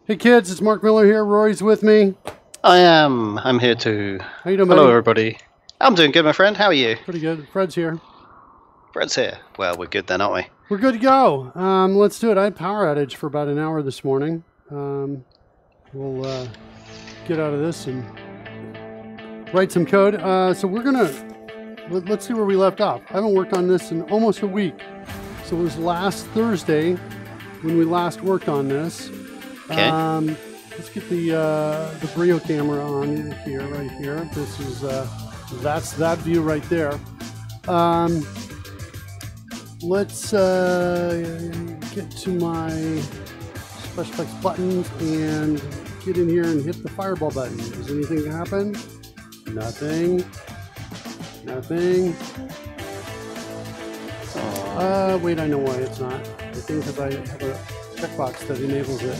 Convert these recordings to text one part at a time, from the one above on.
Hey kids, it's Mark Miller here. Rory's with me. I'm here too. How you doing, buddy? Hello, everybody. I'm doing good, my friend. How are you? Pretty good. Fred's here. Fred's here. Well, we're good then, aren't we? We're good to go. Let's do it. I had power outage for about an hour this morning. We'll get out of this and write some code. So we're let's see where we left off. I haven't worked on this in almost a week. So it was last Thursday when we last worked on this. Okay. Let's get the Brio camera on here, right here. This is that's that view right there. Let's get to my special effects buttons and get in here and hit the fireball button. Is anything happen? Nothing. Nothing. Wait, I know why it's not. I think because I have a checkbox that enables it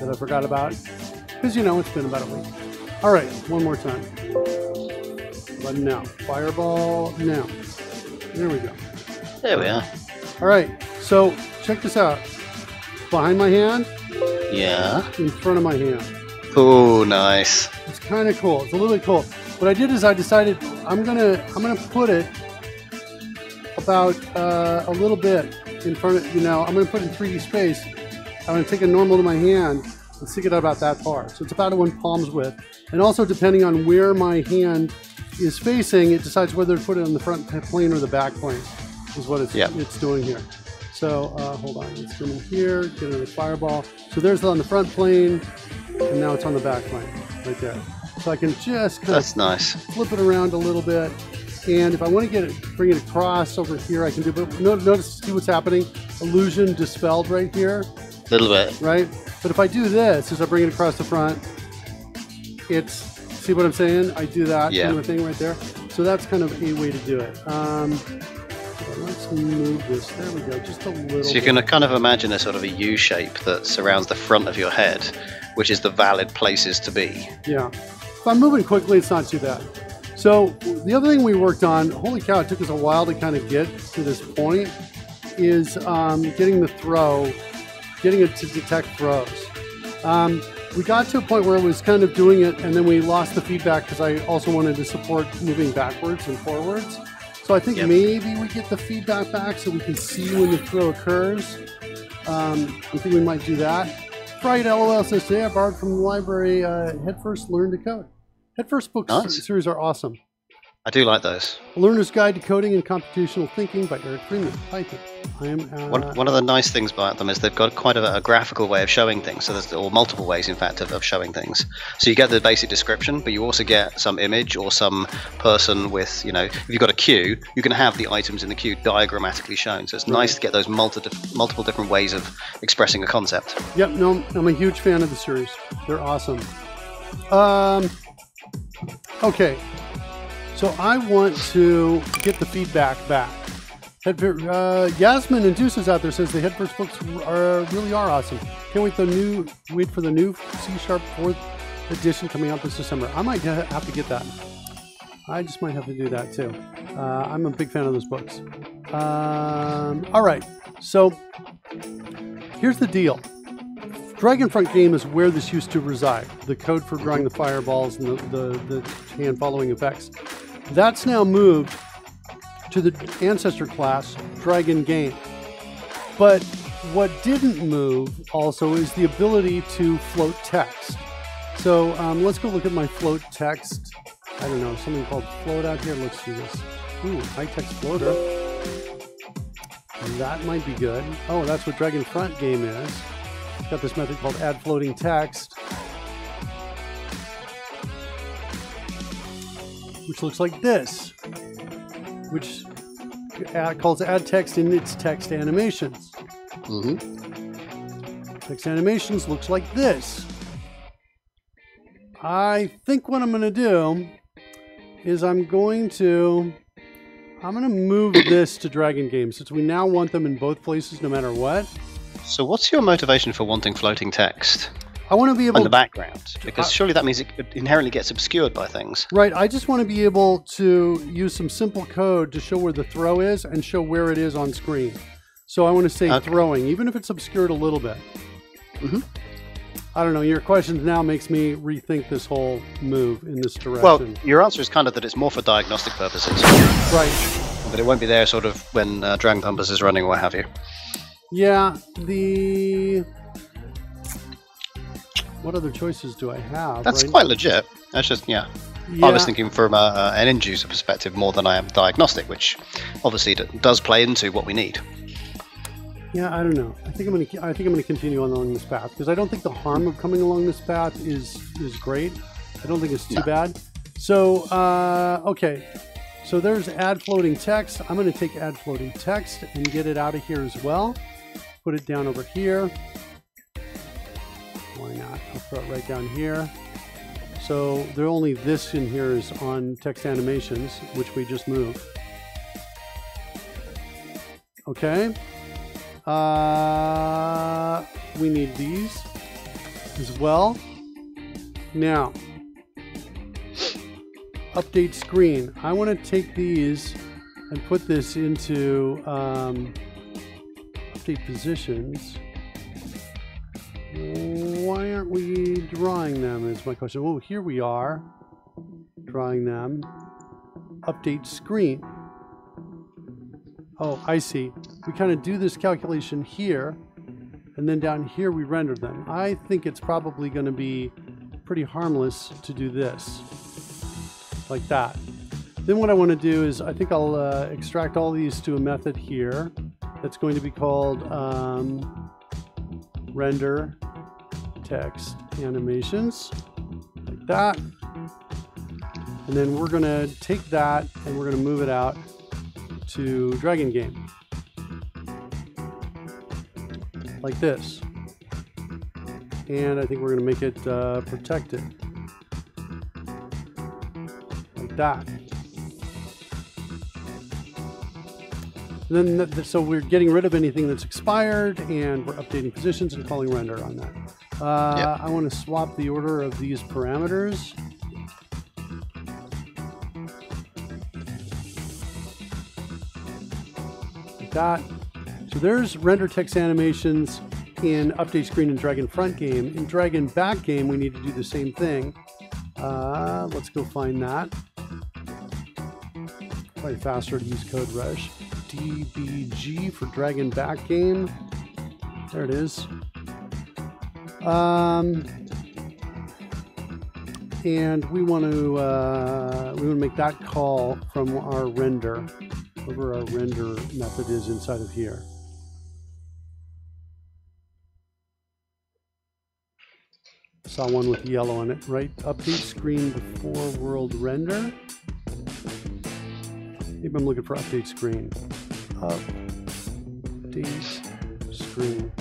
that I forgot about. Because, you know, it's been about a week. All right, one more time. Button now. Fireball now. There we go. There we are. All right, so check this out. Behind my hand. Yeah. In front of my hand. Oh, nice. It's kind of cool. It's a little bit cool. What I did is I decided I'm gonna put it about a little bit in front of, you know, I'm gonna put it in 3D space. I'm gonna take a normal to my hand and stick it out about that far. So it's about 1 palm's width. And also depending on where my hand is facing, it decides whether to put it on the front plane or the back plane, is what it's doing here. So hold on, let's come in here, get another fireball. So there's on the front plane, and now it's on the back plane, right there. So I can just kind of nice. Flip it around a little bit. And if I want to get it, bring it across over here, I can do, but notice, see what's happening? Illusion dispelled right here. A little bit. Right? But if I do this, as I bring it across the front, it's, see what I'm saying? I do that kind of thing right there. So that's kind of a way to do it. Let's move this. There we go. Just a little So you can kind of imagine a sort of a U shape that surrounds the front of your head, which is the valid places to be. Yeah. If I'm moving quickly, it's not too bad. So the other thing we worked on, holy cow, it took us a while to kind of get to this point, is getting the throw, getting it to detect throws. We got to a point where it was kind of doing it, and then we lost the feedback because I also wanted to support moving backwards and forwards. So I think maybe we get the feedback back so we can see when the throw occurs. I think we might do that. Fright LOL says, today I borrowed from the library Headfirst Learn to Code. Headfirst books series are awesome. I do like those. A Learner's Guide to Coding and Computational Thinking by Eric Freeman. Python. I am one of the nice things about them is they've got quite a graphical way of showing things. So there's or multiple ways, in fact, of showing things. So you get the basic description, but you also get some image or some person with, you know, if you've got a queue, you can have the items in the queue diagrammatically shown. So it's nice to get those multiple different ways of expressing a concept. Yep. No, I'm a huge fan of the series. They're awesome. Okay. So I want to get the feedback back. Yasmin and Deuces out there says the Headfirst books really are awesome. Can't wait for the new C# 4th edition coming out this December. I might have to get that. I just might have to do that too. I'm a big fan of those books. All right, so here's the deal. Dragonfront game is where this used to reside. The code for drawing the fireballs and the hand following effects. That's now moved to the Ancestor class, Dragon Game. But what didn't move also is the ability to float text. So let's go look at my float text. I don't know, something called float out here. Let's do this. Ooh, high text floater. That might be good. Oh, that's what Dragonfront game is. Got this method called add floating text, which looks like this, which calls add text in its text animations. Text animations looks like this. I think what I'm going to do is I'm going to move this to Dragon Game since we now want them in both places no matter what. So what's your motivation for wanting floating text? I want to be able in the background, because surely that means it inherently gets obscured by things. Right. I just want to be able to use some simple code to show where the throw is and show where it is on screen. So I want to say throwing, even if it's obscured a little bit. Mm-hmm. I don't know. Your question now makes me rethink this whole move in this direction. Well, your answer is kind of that it's more for diagnostic purposes. Right. But it won't be there sort of when Dragon Compass is running or what have you. Yeah. What other choices do I have? That's quite legit. That's just, yeah. I was thinking from an end user perspective more than I am diagnostic, which obviously does play into what we need. Yeah, I don't know. I think I'm gonna continue on along this path because I don't think the harm of coming along this path is great. I don't think it's too bad. So okay, so there's add floating text. I'm gonna take add floating text and get it out of here as well. Put it down over here. Why not? I'll throw it right down here. So there only this in here is on text animations, which we just moved. Okay. We need these as well. Now, update screen. I want to take these and put this into update positions. Why aren't we drawing them is my question. Oh, here we are. Drawing them. Update screen. Oh, I see. We kind of do this calculation here, and then down here we render them. I think it's probably going to be pretty harmless to do this, like that. Then what I want to do is I think I'll extract all these to a method here that's going to be called render text animations, like that. And then we're going to take that and we're going to move it out to Dragon Game, like this. And I think we're going to make it protected, like that. And then, so we're getting rid of anything that's expired, and we're updating positions and calling render on that. I want to swap the order of these parameters. Like that. So there's render text animations in update screen and Dragon front game. In Dragon back game, we need to do the same thing. Let's go find that. Probably faster to use Code Rush. DBG for Dragon back game. There it is. And we want to make that call from our render, whatever our render method is inside of here. Saw one with yellow on it, right? Update screen before world render. Maybe I'm looking for update screen. Update screen.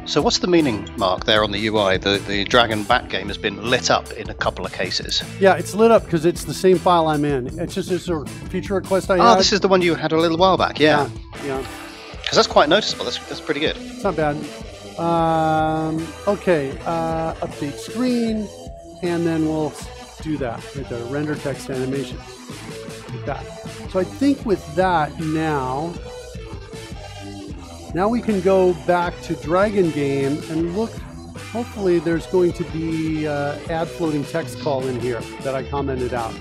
So what's the meaning, Mark, there on the UI? The Dragon back game has been lit up in a couple of cases. Yeah, it's lit up because it's the same file I'm in. It's just a sort of feature request I had. Oh, this is the one you had a little while back, yeah. Yeah. Because that's quite noticeable. That's pretty good. It's not bad. Okay, update screen, and then we'll do that with the render text animation, like that. So I think with that now we can go back to Dragon Game and look. Hopefully there's going to be add floating text call in here that I commented out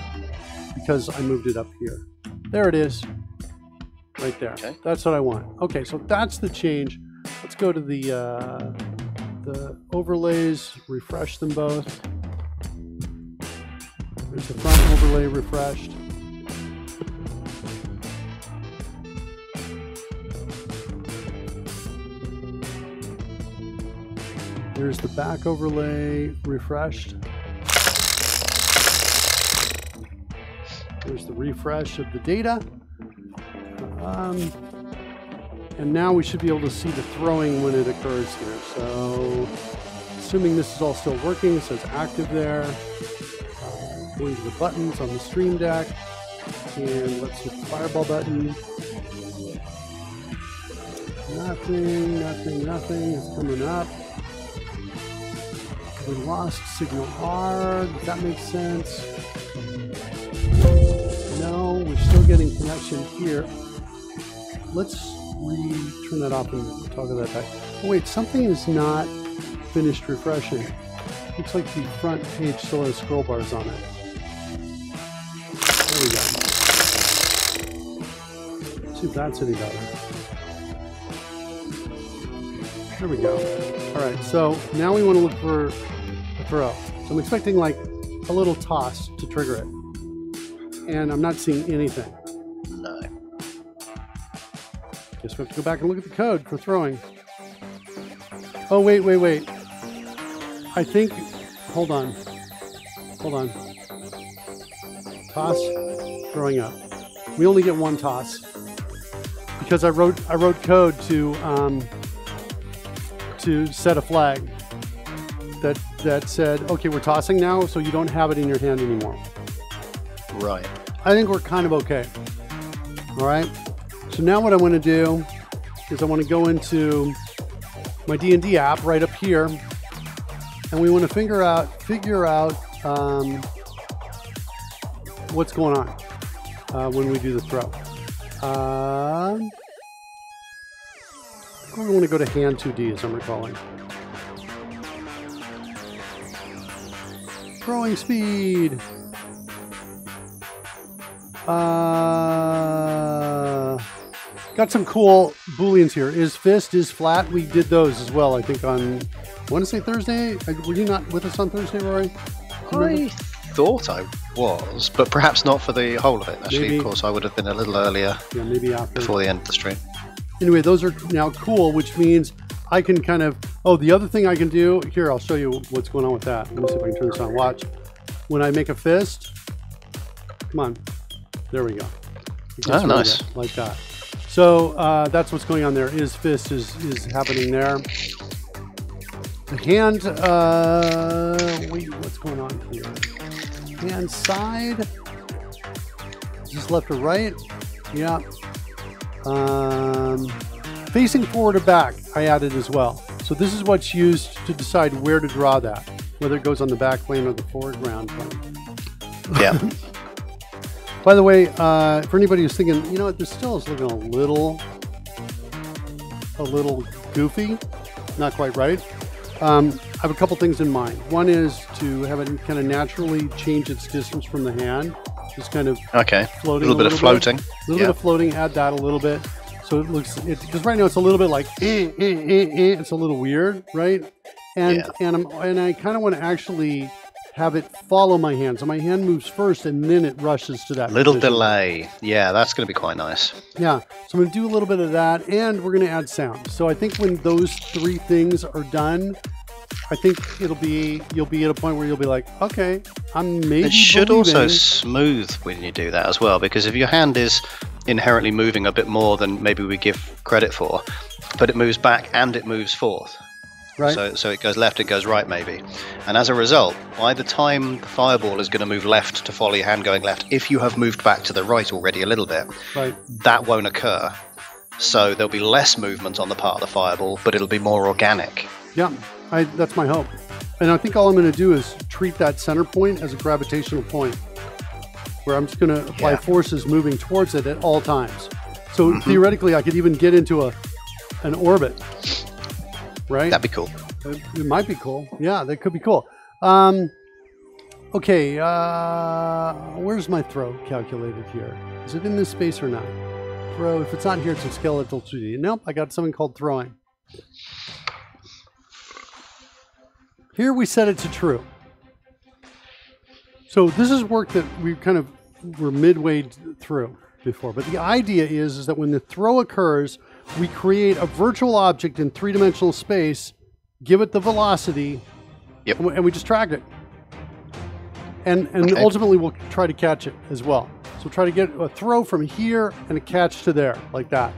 because I moved it up here. There it is, right there. Okay. That's what I want. Okay, so that's the change. Let's go to the overlays, refresh them both. There's the front overlay refreshed. There's the back overlay refreshed. There's the refresh of the data. And now we should be able to see the throwing when it occurs here. So assuming this is all still working. It says active there. Going to the buttons on the Stream Deck. And let's hit the fireball button. Nothing, nothing, nothing is coming up. We lost signal R. Does that make sense? No, we're still getting connection here. Let's turn that off and toggle that back. Oh wait, something is not finished refreshing. Looks like the front page still has scroll bars on it. There we go. Let's see if that's any better. There we go. All right, so now we want to look for a throw. So I'm expecting like a little toss to trigger it. And I'm not seeing anything. No. Guess we have to go back and look at the code for throwing. Oh, wait, wait, wait. I think, hold on. Hold on. Toss, throwing up. We only get one toss. Because I wrote code to set a flag that said, okay, we're tossing now, so you don't have it in your hand anymore. Right. I think we're kind of okay. All right. So now what I want to do is I want to go into my D&D app right up here, and we want to figure out what's going on when we do the throw. I think we want to go to hand 2D, as I'm recalling. Throwing speed. Got some cool booleans here. Is fist, is flat. We did those as well, I think, on, I want to say Thursday. Were you not with us on Thursday, Rory? I thought I was, but perhaps not for the whole of it. Actually, Maybe. Of course, I would have been a little earlier. Yeah, maybe after. Before the end of the stream. Anyway, those are now cool, which means I can kind of, oh, the other thing I can do, here, I'll show you what's going on with that. Let me see if I can turn this on. Watch. When I make a fist, come on. There we go. Oh, nice. Like that. So that's what's going on there. Is fist is happening there. The hand, wait, what's going on here? Hand side. Is this left or right? Yeah. Facing forward or back, I added as well. So this is what's used to decide where to draw that, whether it goes on the back plane or the foreground plane. Yeah. By the way, for anybody who's thinking, you know what, this still is looking a little goofy, not quite right. I have a couple things in mind. One is to have it kind of naturally change its distance from the hand, just kind of floating. A little bit of floating. A little bit of floating. Add that a little bit, so it looks. Because right now it's a little bit like it's a little weird, right? And I kind of want to actually have it follow my hand. So my hand moves first and then it rushes to that little position. delay. Yeah, that's going to be quite nice. Yeah, so I'm going to do a little bit of that, and we're going to add sound. So I think when those three things are done, I think you'll be at a point where you'll be like, okay, I'm maybe. It should also smooth when you do that as well, because if your hand is inherently moving a bit more than maybe we give credit for, but it moves back and it moves forth. Right. So it goes left, it goes right maybe. And as a result, by the time the fireball is going to move left to follow your hand going left, if you have moved back to the right already a little bit, that won't occur. So there'll be less movement on the part of the fireball, but it'll be more organic. Yeah, that's my hope. And I think all I'm going to do is treat that center point as a gravitational point, where I'm just going to apply forces moving towards it at all times. So theoretically, I could even get into an orbit. Right? That'd be cool. It might be cool. Yeah, that could be cool. Okay, where's my throw calculated here? Is it in this space or not? Throw, if it's not here, it's in skeletal 2D. Nope, I got something called throwing. Here we set it to true. So this is work that we kind of were midway through before. But the idea is that when the throw occurs, we create a virtual object in three-dimensional space, give it the velocity, and we just track it. And ultimately, we'll try to catch it as well. So try to get a throw from here and a catch to there, like that.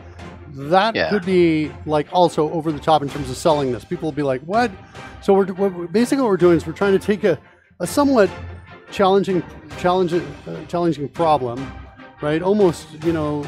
that could be like also over the top in terms of selling this. People will be like, what? So we're basically what we're doing is we're trying to take a somewhat challenging problem, right? Almost, you know,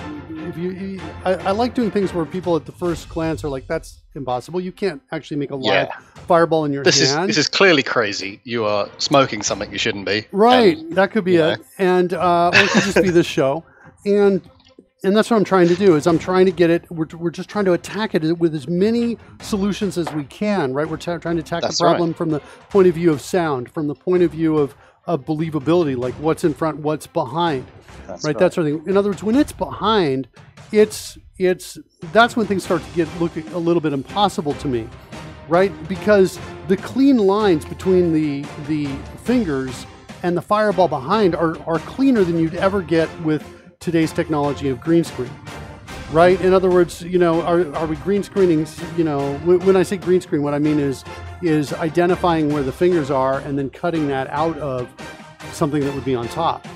I like doing things where people at the first glance are like, that's impossible. You can't actually make a live fireball in your hand. This is clearly crazy. You are smoking something you shouldn't be. Right. That could be it. And or it could just be this show. And that's what I'm trying to do is I'm trying to get it. We're just trying to attack it with as many solutions as we can, right? We're trying to attack the problem from the point of view of sound, from the point of view of believability, like what's in front, what's behind, right? That sort of thing. In other words, when it's behind, that's when things start to look a little bit impossible to me, right? Because the clean lines between the fingers and the fireball behind are cleaner than you'd ever get with today's technology of green screen, right? In other words, you know, are we green screening? You know, when I say green screen, what I mean is identifying where the fingers are and then cutting that out of something that would be on top,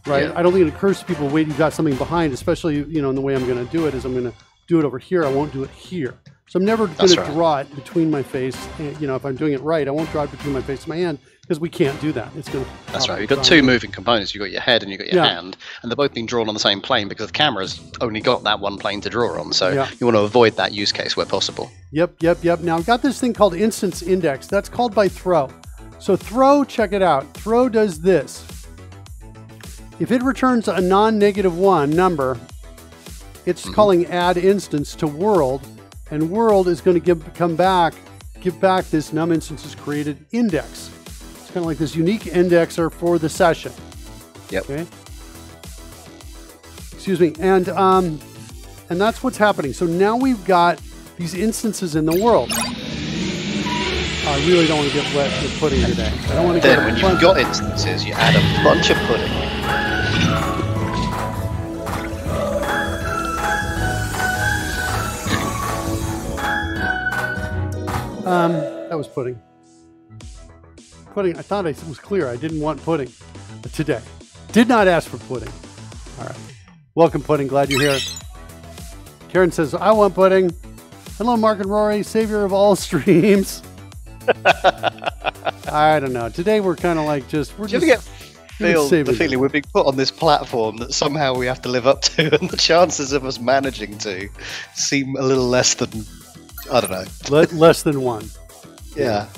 right? Yeah. I don't think it occurs to people, wait, you've got something behind, especially, you know, in the way I'm going to do it is I'm going to do it over here. I won't do it here. So I'm never going to draw it between my face. You know, if I'm doing it right, I won't draw it between my face and my hand because we can't do that. It's going to. That's right. You've got two moving components. You've got your head and you've got your hand, and they're both being drawn on the same plane because the camera's only got that one plane to draw on. So you want to avoid that use case where possible. Yep. Now I've got this thing called instance index. That's called by Throw. So Throw, check it out. Throw does this. If it returns a non-1 number, it's calling add instance to world. And world is going to give back this num instances created index. It's kind of like this unique indexer for the session. Yep. Okay. Excuse me. And that's what's happening. So now we've got these instances in the world. I really don't want to get wet with pudding today. I don't want to when you've got instances, you add a bunch of pudding. That was pudding. Pudding, I thought it was clear. I didn't want pudding today. Did not ask for pudding. All right. Welcome, pudding. Glad you're here. Karen says, I want pudding. Hello, Mark and Rory, savior of all streams. I don't know. Today we're kind of like Do you ever get the feeling we're being put on this platform that somehow we have to live up to, and the chances of us managing to seem a little less than, I don't know. Less than 1. Yeah.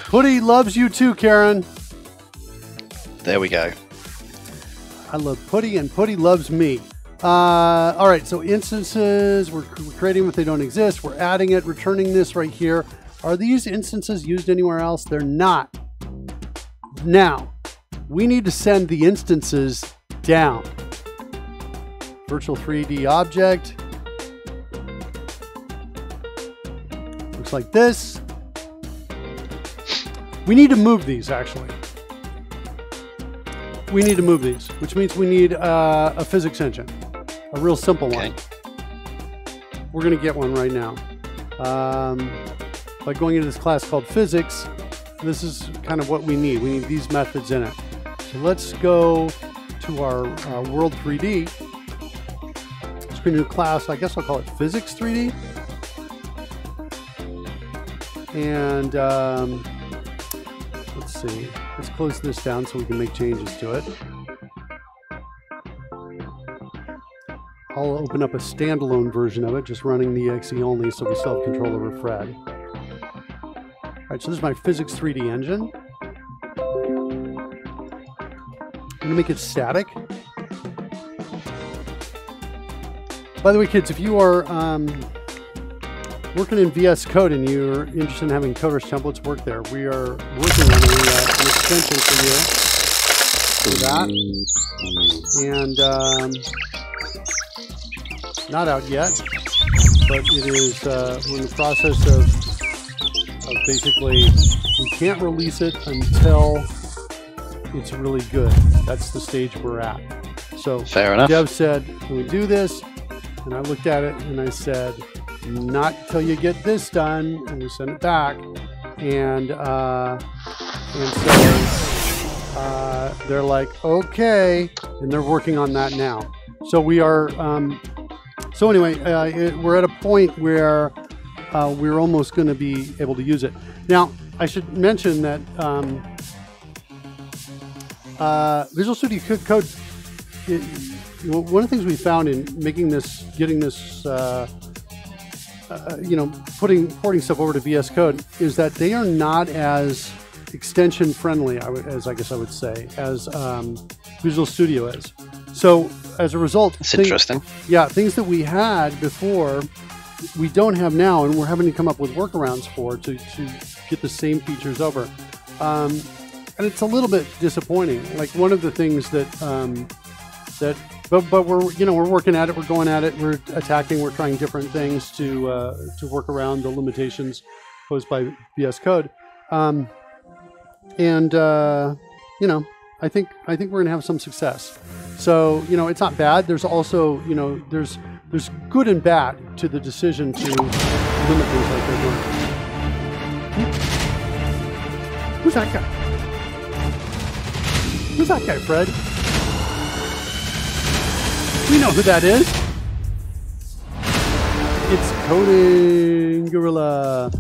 Putty loves you too, Karen. There we go. I love Putty and Putty loves me. All right, so instances, we're creating them if they don't exist. We're adding it, returning this right here. Are these instances used anywhere else? They're not. Now, we need to send the instances down. Virtual 3D object. Looks like this. We need to move these, actually. We need to move these, which means we need a physics engine, a real simple one. We're going to get one right now. By going into this class called physics, this is kind of what we need. We need these methods in it. So let's go to our World 3D. Let's create a new class. I guess I'll call it Physics 3D. And let's see. Let's close this down so we can make changes to it. I'll open up a standalone version of it, just running the exe only, so we still have control over Fred. All right, so this is my Physics 3D engine. I'm gonna make it static. By the way, kids, if you are working in VS Code and you're interested in having coders templates work there, we are working on an extension for you for that. And not out yet, but it is we're in the process of basically, we can't release it until it's really good. That's the stage we're at. So fair enough. Dev said, can we do this? And I looked at it and I said, not till you get this done, and we sent it back. And so they're like, okay, and they're working on that now. So we are So anyway, we're at a point where we're almost going to be able to use it. Now, I should mention that Visual Studio Code, one of the things we found in making this, getting this, porting stuff over to VS Code is that they are not as extension friendly, as I guess I would say, as Visual Studio is. So as a result, it's interesting. Yeah, things that we had before, we don't have now, and we're having to come up with workarounds for to get the same features over. And it's a little bit disappointing. Like one of the things that but we're working at it. We're going at it. We're attacking. We're trying different things to work around the limitations posed by VS Code. I think we're gonna have some success. So it's not bad. There's also there's good and bad to the decision to limit things like that. Who's that guy? Who's that guy, Fred? We know who that is. It's Coding Gorilla.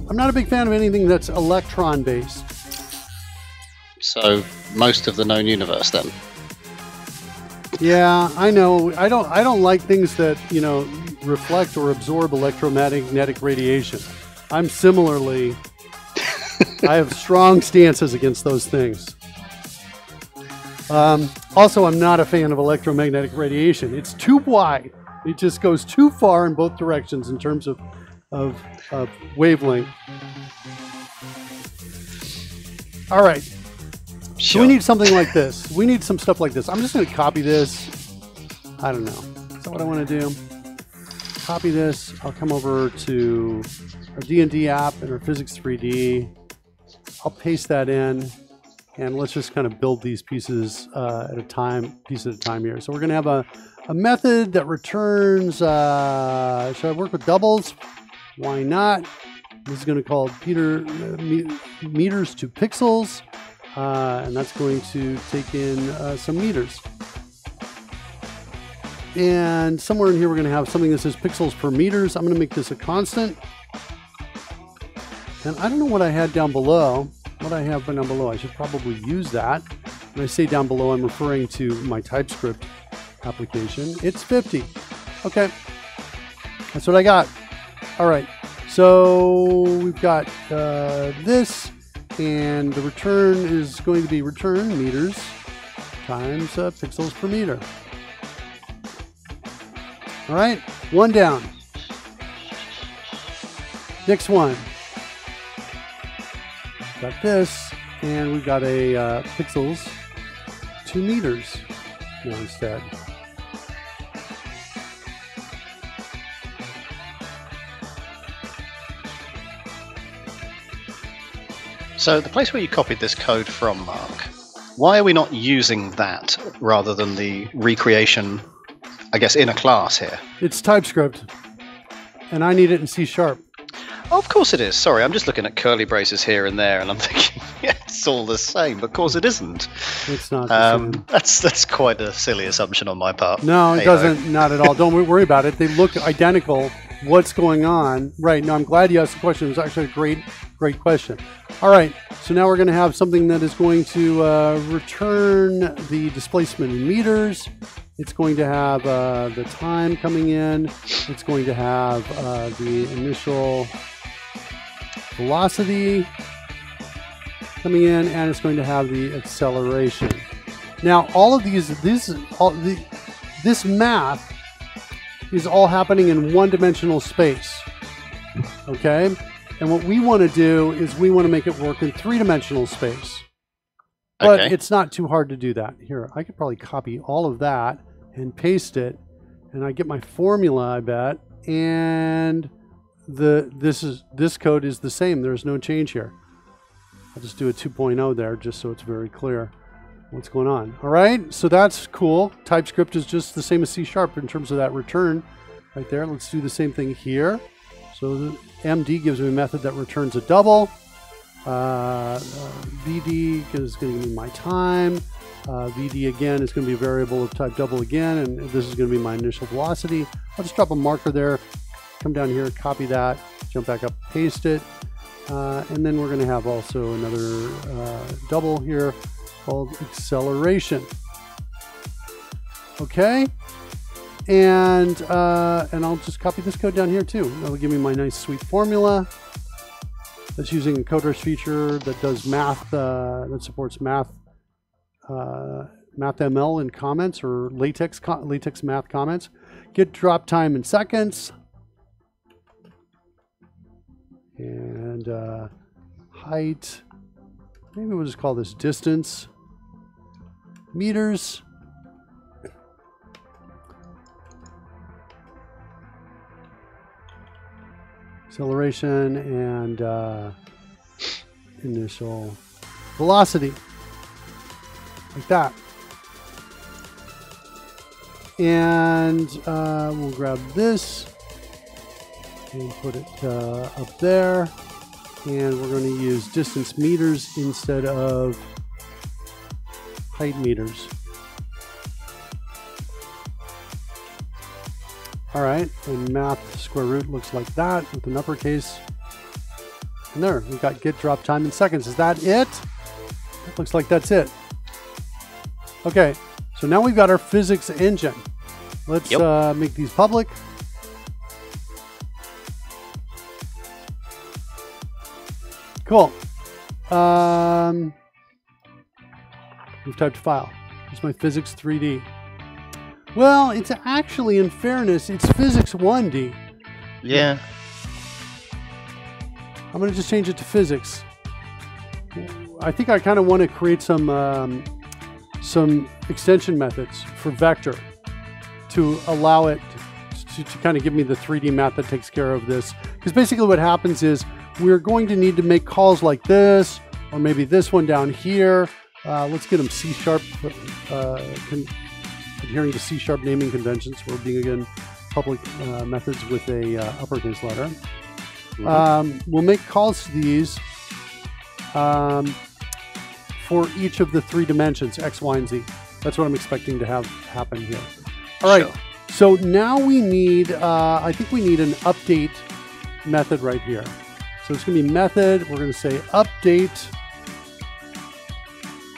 I'm not a big fan of anything that's Electron based. So most of the known universe, then. Yeah, I know. I don't like things that reflect or absorb electromagnetic radiation. I'm similarly. I have strong stances against those things. Also, I'm not a fan of electromagnetic radiation. It's too wide. It just goes too far in both directions in terms of wavelength. All right. Sure. So we need something like this. We need some stuff like this. I'm just going to copy this. I don't know. Is that what I want to do? Copy this. I'll come over to our D&D app and our Physics 3D. I'll paste that in. And let's just kind of build these pieces at a time, piece at a time here. So we're going to have a method that returns, should I work with doubles? Why not? This is going to be called meters to pixels. And that's going to take in some meters. And somewhere in here we're going to have something that says pixels per meters. I'm going to make this a constant. And I don't know what I had down below. What I have down below, I should probably use that. When I say down below, I'm referring to my TypeScript application. It's 50. Okay, that's what I got. All right, so we've got this, and the return is going to be return meters times pixels per meter. All right, one down. Next one. Got this, and we've got a pixels 2 meters now instead. So the place where you copied this code from, Mark, why are we not using that rather than the recreation, I guess, in a class here? It's TypeScript, and I need it in C#. Oh, of course it is. Sorry, I'm just looking at curly braces here and there, and I'm thinking, yeah, it's all the same. Of course it isn't. It's not the same. That's quite a silly assumption on my part. No, it doesn't. Not at all. Don't worry about it. They look identical. What's going on? Right. No, I'm glad you asked the question. It was actually a great question. All right. So now we're going to have something that is going to return the displacement in meters. It's going to have the time coming in. It's going to have the initial velocity coming in, and it's going to have the acceleration. Now, all of this math is all happening in one-dimensional space. Okay, and what we want to do is we want to make it work in three-dimensional space. But it's not too hard to do that. Here, I could probably copy all of that and paste it, and I get my formula, I bet, and this code is the same. There's no change here. I'll just do a 2.0 there just so it's very clear what's going on. All right, so that's cool. TypeScript is just the same as C# in terms of that return right there. Let's do the same thing here. So the MD gives me a method that returns a double. VD is going to give me my time. VD again is going to be a variable of type double again, and this is going to be my initial velocity. I'll just drop a marker there, come down here, copy that, jump back up, paste it, and then we're going to have also another double here called acceleration. Okay, and I'll just copy this code down here too. That'll give me my nice sweet formula that's using a coder's feature that does math, that supports math. MathML in comments or latex math comments. Get drop time in seconds, and height, maybe we'll just call this distance, meters, acceleration, and initial velocity. Like that. And we'll grab this and put it up there. And we're going to use distance meters instead of height meters. All right, and math square root looks like that with an uppercase. And there, we've got get drop time in seconds. Is that it? It looks like that's it. Okay, so now we've got our physics engine. Let's make these public. Cool. We've typed file. It's my physics 3D. Well, it's actually, in fairness, it's physics 1D. Yeah. I'm going to just change it to physics. I think I kind of want to create some extension methods for vector to allow it to kind of give me the 3D math that takes care of this. Because basically what happens is we're going to need to make calls like this, or maybe this one down here. Let's get them C#, adhering to C# naming conventions. We're being, again, public methods with a uppercase letter. We'll make calls to these for each of the 3 dimensions, X, Y, and Z. That's what I'm expecting to have happen here. All right, so now we need, I think we need an update method right here. So it's going to be method, we're going to say update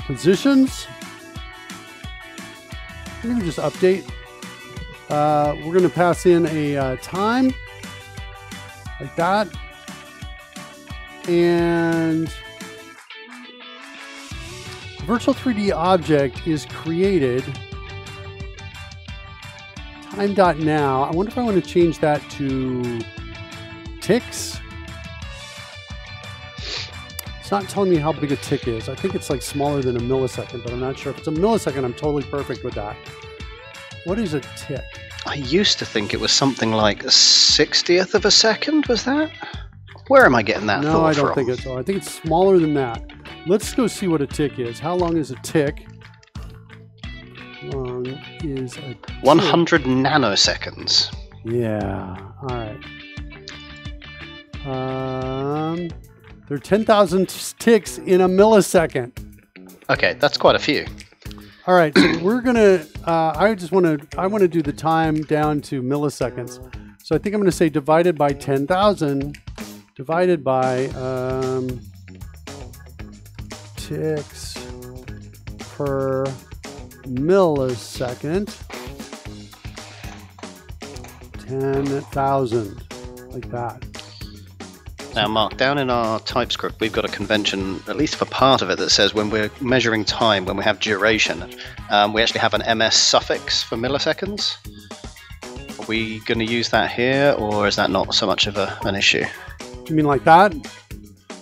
positions. We're going to just update. We're going to pass in a time, like that. And virtual 3D object is created time.now. I wonder if I want to change that to ticks. It's not telling me how big a tick is. I think it's like smaller than a millisecond, but I'm not sure. If it's a millisecond, I'm totally perfect with that. What is a tick? I used to think it was something like a 60th of a second, was that? Where am I getting that thought from? No, I don't think it's so. I think it's smaller than that. Let's go see what a tick is. How long is a tick? How long is a tick? 100 nanoseconds. Yeah, all right. There are 10,000 ticks in a millisecond. Okay, that's quite a few. All right, so we're gonna. I want to do the time down to milliseconds. So I think I'm going to say divided by 10,000, divided by ticks per millisecond. 10,000, like that. Now, Mark, down in our TypeScript, we've got a convention, at least for part of it, that says when we're measuring time, when we have duration, we actually have an ms suffix for milliseconds. Are we going to use that here, or is that not so much of an issue? You mean like that?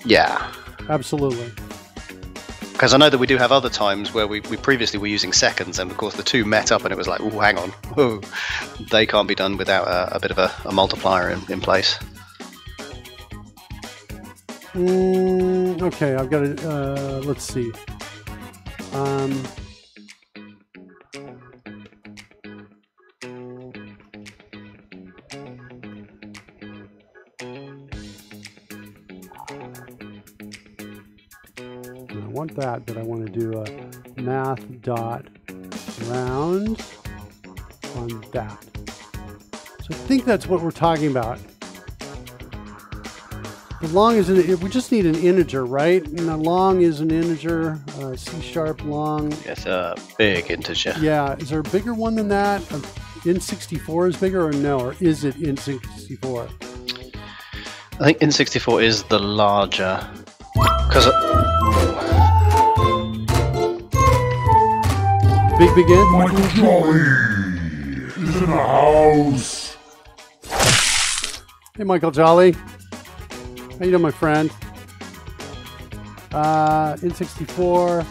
Yeah. Absolutely. Because I know that we do have other times where we previously were using seconds, and of course the two met up, and it was like, oh, hang on, whoa, they can't be done without a bit of a multiplier in place. Okay, I've got to, let's see. want that, but I want to do a math.round on that. So I think that's what we're talking about. The long is we just need an integer, right? And a long is an integer, C# long. It's a big integer. Yeah, is there a bigger one than that? Int64 is bigger, or no? Or is it Int64? I think Int64 is the larger, because big int. Michael Jolly is in the house. Hey, Michael Jolly. How you doing, my friend? Int64.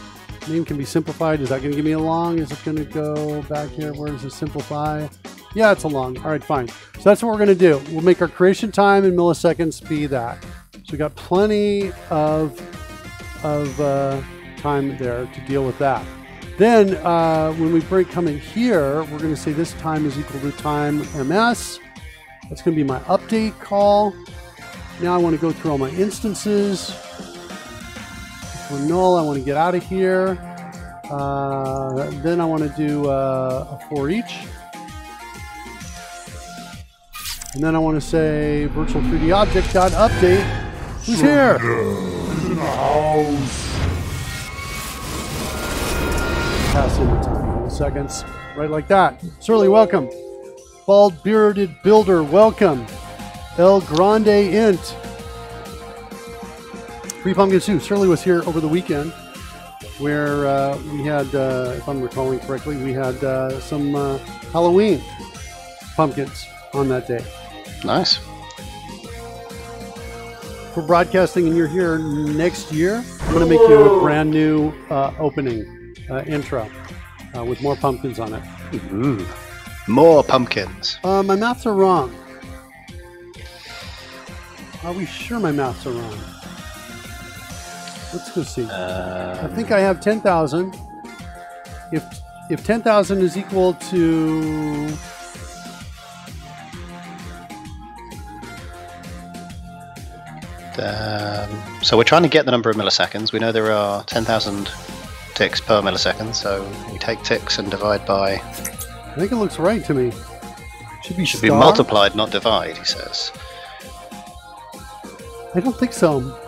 Name can be simplified. Is that going to give me a long? Is it going to go back here? Where does it simplify? Yeah, it's a long. All right, fine. So that's what we're going to do. We'll make our creation time in milliseconds be that. So we got plenty of time there to deal with that. Then when we come in here, we're going to say this time is equal to time ms. That's going to be my update call. Now I want to go through all my instances. For null, I want to get out of here. Then I want to do a for each. And then I want to say virtual 3D object.update. Who's here? He's in the house. Pass in the time, milliseconds. Right like that. Surly, welcome. Bald bearded builder, welcome. El Grande Int. Free Pumpkin Stew. Surly was here over the weekend where we had, if I'm recalling correctly, we had some Halloween pumpkins on that day. Nice. For broadcasting and you're here next year, I'm going to make you a brand new opening intro with more pumpkins on it. Ooh. More pumpkins. My maths are wrong. Are we sure my maths are wrong? Let's go see. I think I have 10,000. If 10,000 is equal to so we're trying to get the number of milliseconds. We know there are 10,000 ticks per millisecond, so we take ticks and divide by. I think it looks right to me. Should be multiplied, not divide, he says. I don't think so.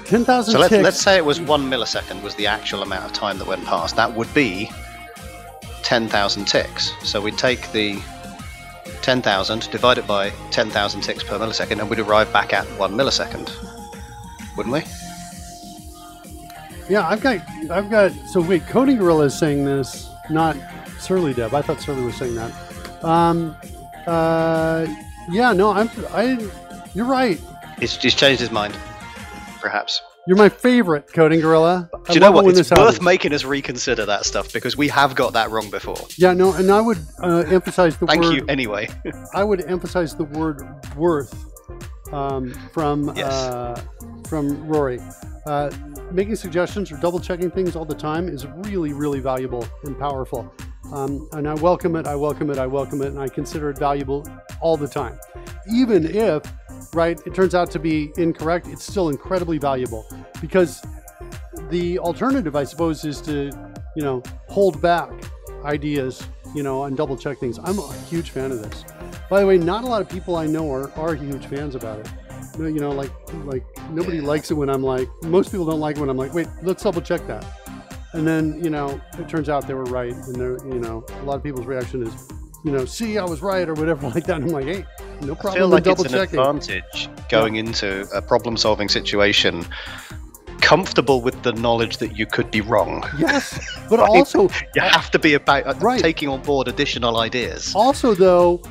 10,000 so ticks. Let's say it was 1 millisecond was the actual amount of time that went past. That would be 10,000 ticks. So we'd take the 10,000, divide it by 10,000 ticks per millisecond, and we'd arrive back at 1 millisecond. Wouldn't we? Yeah, I've got. So wait, Coding Gorilla is saying this, not Surly Deb. I thought Surly was saying that. Yeah, no, you're right. He's changed his mind, perhaps. You're my favorite, Coding Gorilla. Do you know what? It's worth making us reconsider that stuff because we have got that wrong before. Yeah, no, and I would emphasize the word. Thank you anyway. I would emphasize the word worth from Rory. Making suggestions or double checking things all the time is really, really valuable and powerful. And I welcome it, and I consider it valuable all the time. Even if, right, it turns out to be incorrect, it's still incredibly valuable. Because the alternative, I suppose, is to, hold back ideas, and double check things. I'm a huge fan of this. By the way, not a lot of people I know are huge fans about it. Like nobody likes it when I'm like, most people don't like it when I'm like, wait, let's double check that. And then, it turns out they were right. And they're, a lot of people's reaction is, see, I was right or whatever like that. And I'm like, hey, no problem. I feel like double it's an advantage going into a problem-solving situation, comfortable with the knowledge that you could be wrong. Yes, but right? also you have to be about taking on board additional ideas. Also, though,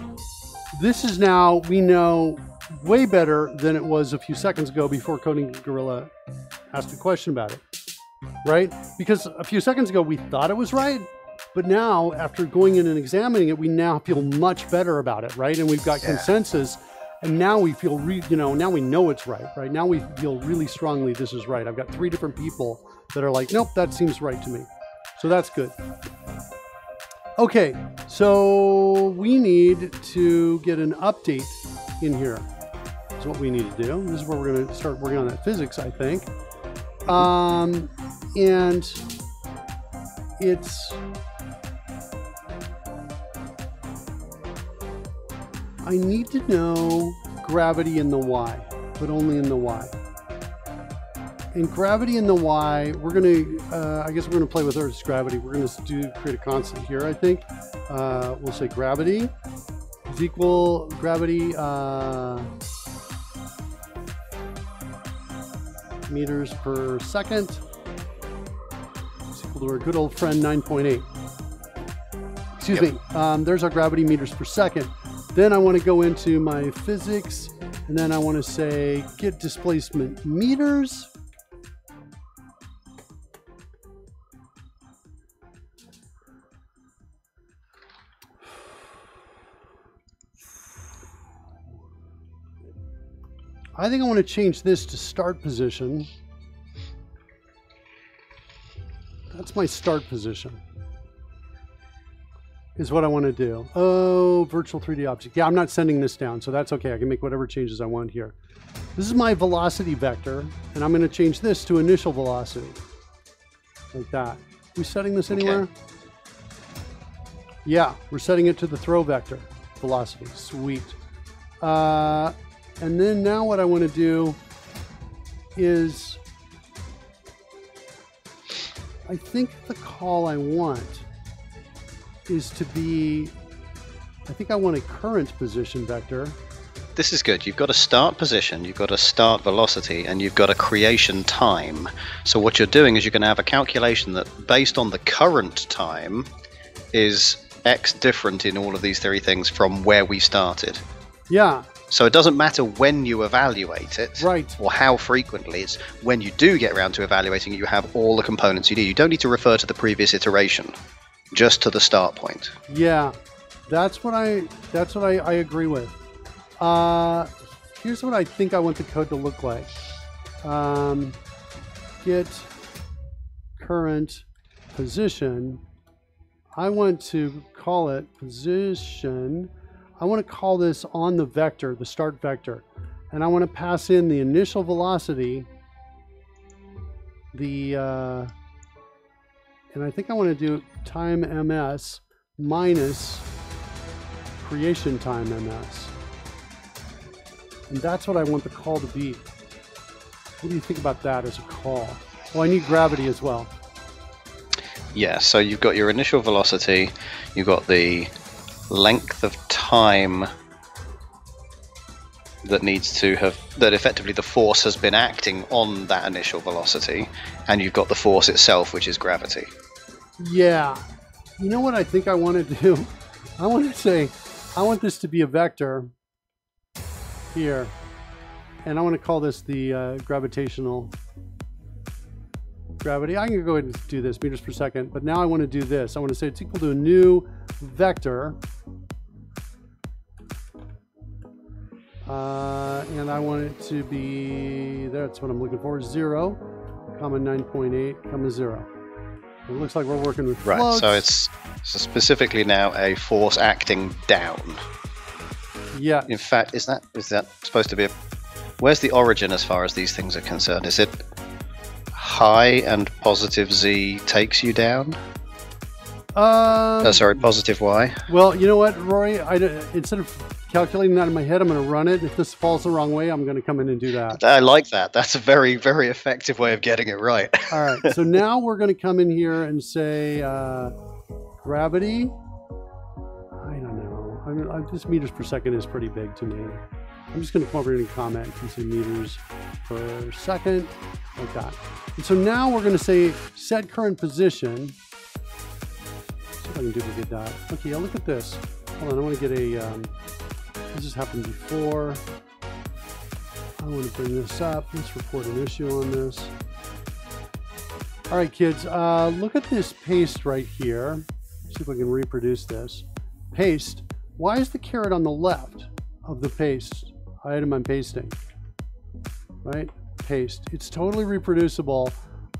this is now we know way better than it was a few seconds ago before Coding Gorilla asked a question about it. Right? Because a few seconds ago we thought it was right, but now after going in and examining it, we now feel much better about it, right? And we've got consensus, and now we feel, now we know it's right? Now we feel really strongly this is right. I've got 3 different people that are like, nope, that seems right to me. So that's good. Okay, so we need to get an update in here. That's what we need to do. This is where we're going to start working on that physics, I think. And it's, I need to know gravity in the Y, but only in the Y. And gravity in the Y, we're going to, I guess we're going to play with Earth's gravity. We're going to create a constant here, I think. We'll say gravity is equal gravity meters per second. It's equal to our good old friend 9.8. Excuse me. There's our gravity meters per second. Then I want to go into my physics, and then I want to say get displacement meters. I think I want to change this to start position. That's my start position. Is what I want to do. Oh, virtual 3D object. Yeah, I'm not sending this down, so that's okay. I can make whatever changes I want here. This is my velocity vector, and I'm going to change this to initial velocity. Like that. Are we setting this anywhere? Okay. Yeah, we're setting it to the throw vector velocity. Sweet. And then now what I want to do is, I think the call I want is to be, I think I want a current position vector. This is good. You've got a start position, you've got a start velocity, and you've got a creation time. So what you're doing is you're going to have a calculation that based on the current time is X different in all of these three things from where we started. Yeah. So it doesn't matter when you evaluate it, right, or how frequently. It's when you do get around to evaluating it, you have all the components you need. You don't need to refer to the previous iteration, just to the start point. Yeah, that's what I agree with. Here's what I think I want the code to look like. Get current position. I want to call it position. I want to call this on the vector, the start vector, and I want to pass in the initial velocity, and I think I want to do time ms minus creation time ms, and that's what I want the call to be. What do you think about that as a call? Well, I need gravity as well. Yeah, so you've got your initial velocity, you've got the length of time that needs to have, that effectively the force has been acting on that initial velocity, and you've got the force itself, which is gravity. Yeah. You know what I think I want to do? I want to say, I want this to be a vector here, and I want to call this the gravitational gravity. I can go ahead and do this, meters per second, but now I want to do this. I want to say it's equal to a new vector, and I want it to be, that's what I'm looking for, 0, comma 9.8, comma 0. It looks like we're working with floats. Right, so it's specifically now a force acting down. Yeah. In fact, is that supposed to be where's the origin as far as these things are concerned? Is it high and positive Z takes you down? Sorry, positive Y. Well, you know what, Rory? Instead of calculating that in my head, I'm going to run it. If this falls the wrong way, I'm going to come in and do that. I like that. That's a very, very effective way of getting it right. All right. So now we're going to come in here and say gravity. I don't know. I mean, this meters per second is pretty big to me. I'm just going to come over here and comment and say meters per second, like that. And so now we're going to say set current position. See if I can duplicate that. Okay, now look at this. Hold on, I want to get a, this has happened before. I want to bring this up. Let's report an issue on this. All right, kids, look at this paste right here. See if I can reproduce this. Paste. Why is the caret on the left of the paste item I'm pasting? Right? Paste. It's totally reproducible.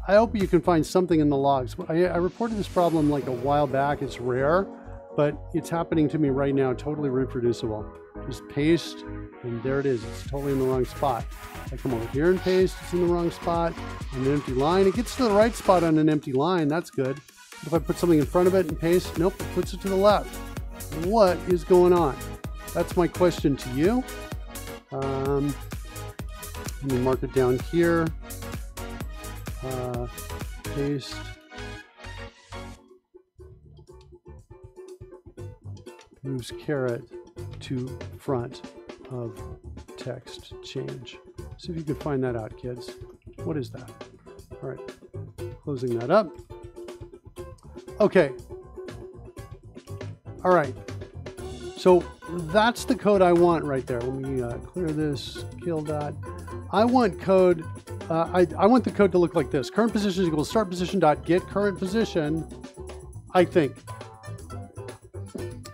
I hope you can find something in the logs. I reported this problem like a while back. It's rare, but it's happening to me right now. Totally reproducible. just paste, and there it is. It's totally in the wrong spot. I come over here and paste, it's in the wrong spot. On an empty line, it gets to the right spot on an empty line, that's good. If I put something in front of it and paste, nope, it puts it to the left. What is going on? That's my question to you. Let me mark it down here. Paste. Moves caret to front of text change. See if you can find that out, kids. What is that? All right, closing that up. Okay. All right. So that's the code I want right there. Let me clear this, kill that. I want code. I want the code to look like this. Current position equals start position dot get current position. I think.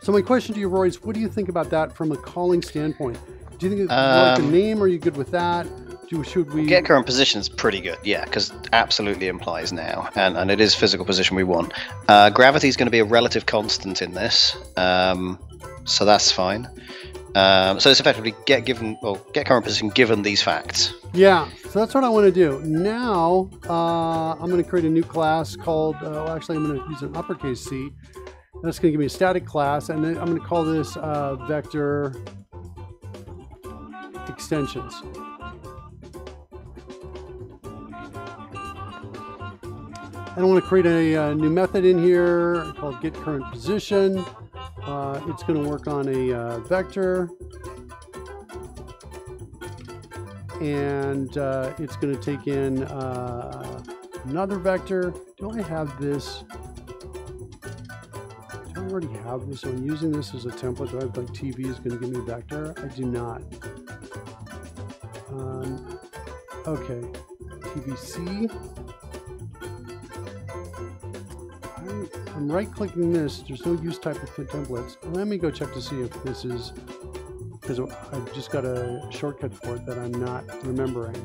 So my question to you, Roy, is what do you think about that from a calling standpoint? Do you think it's like a name? Or are you good with that? Should we get current position is pretty good, yeah, because absolutely implies now, and it is physical position we want. Gravity is going to be a relative constant in this, so that's fine. So it's effectively get current position given these facts. Yeah, so that's what I want to do. Now I'm going to create a new class called. Actually, I'm going to use an uppercase C. That's going to give me a static class, and then I'm going to call this vector extensions. And I want to create a new method in here called get current position. It's going to work on a vector, and it's going to take in another vector. Do I have this? Do I already have this? So I'm using this as a template. Do I have like TV is going to give me a vector? I do not. Okay, TVC. I'm right-clicking this. There's no use type of templates. Let me go check to see if this is, because I've just got a shortcut for it that I'm not remembering.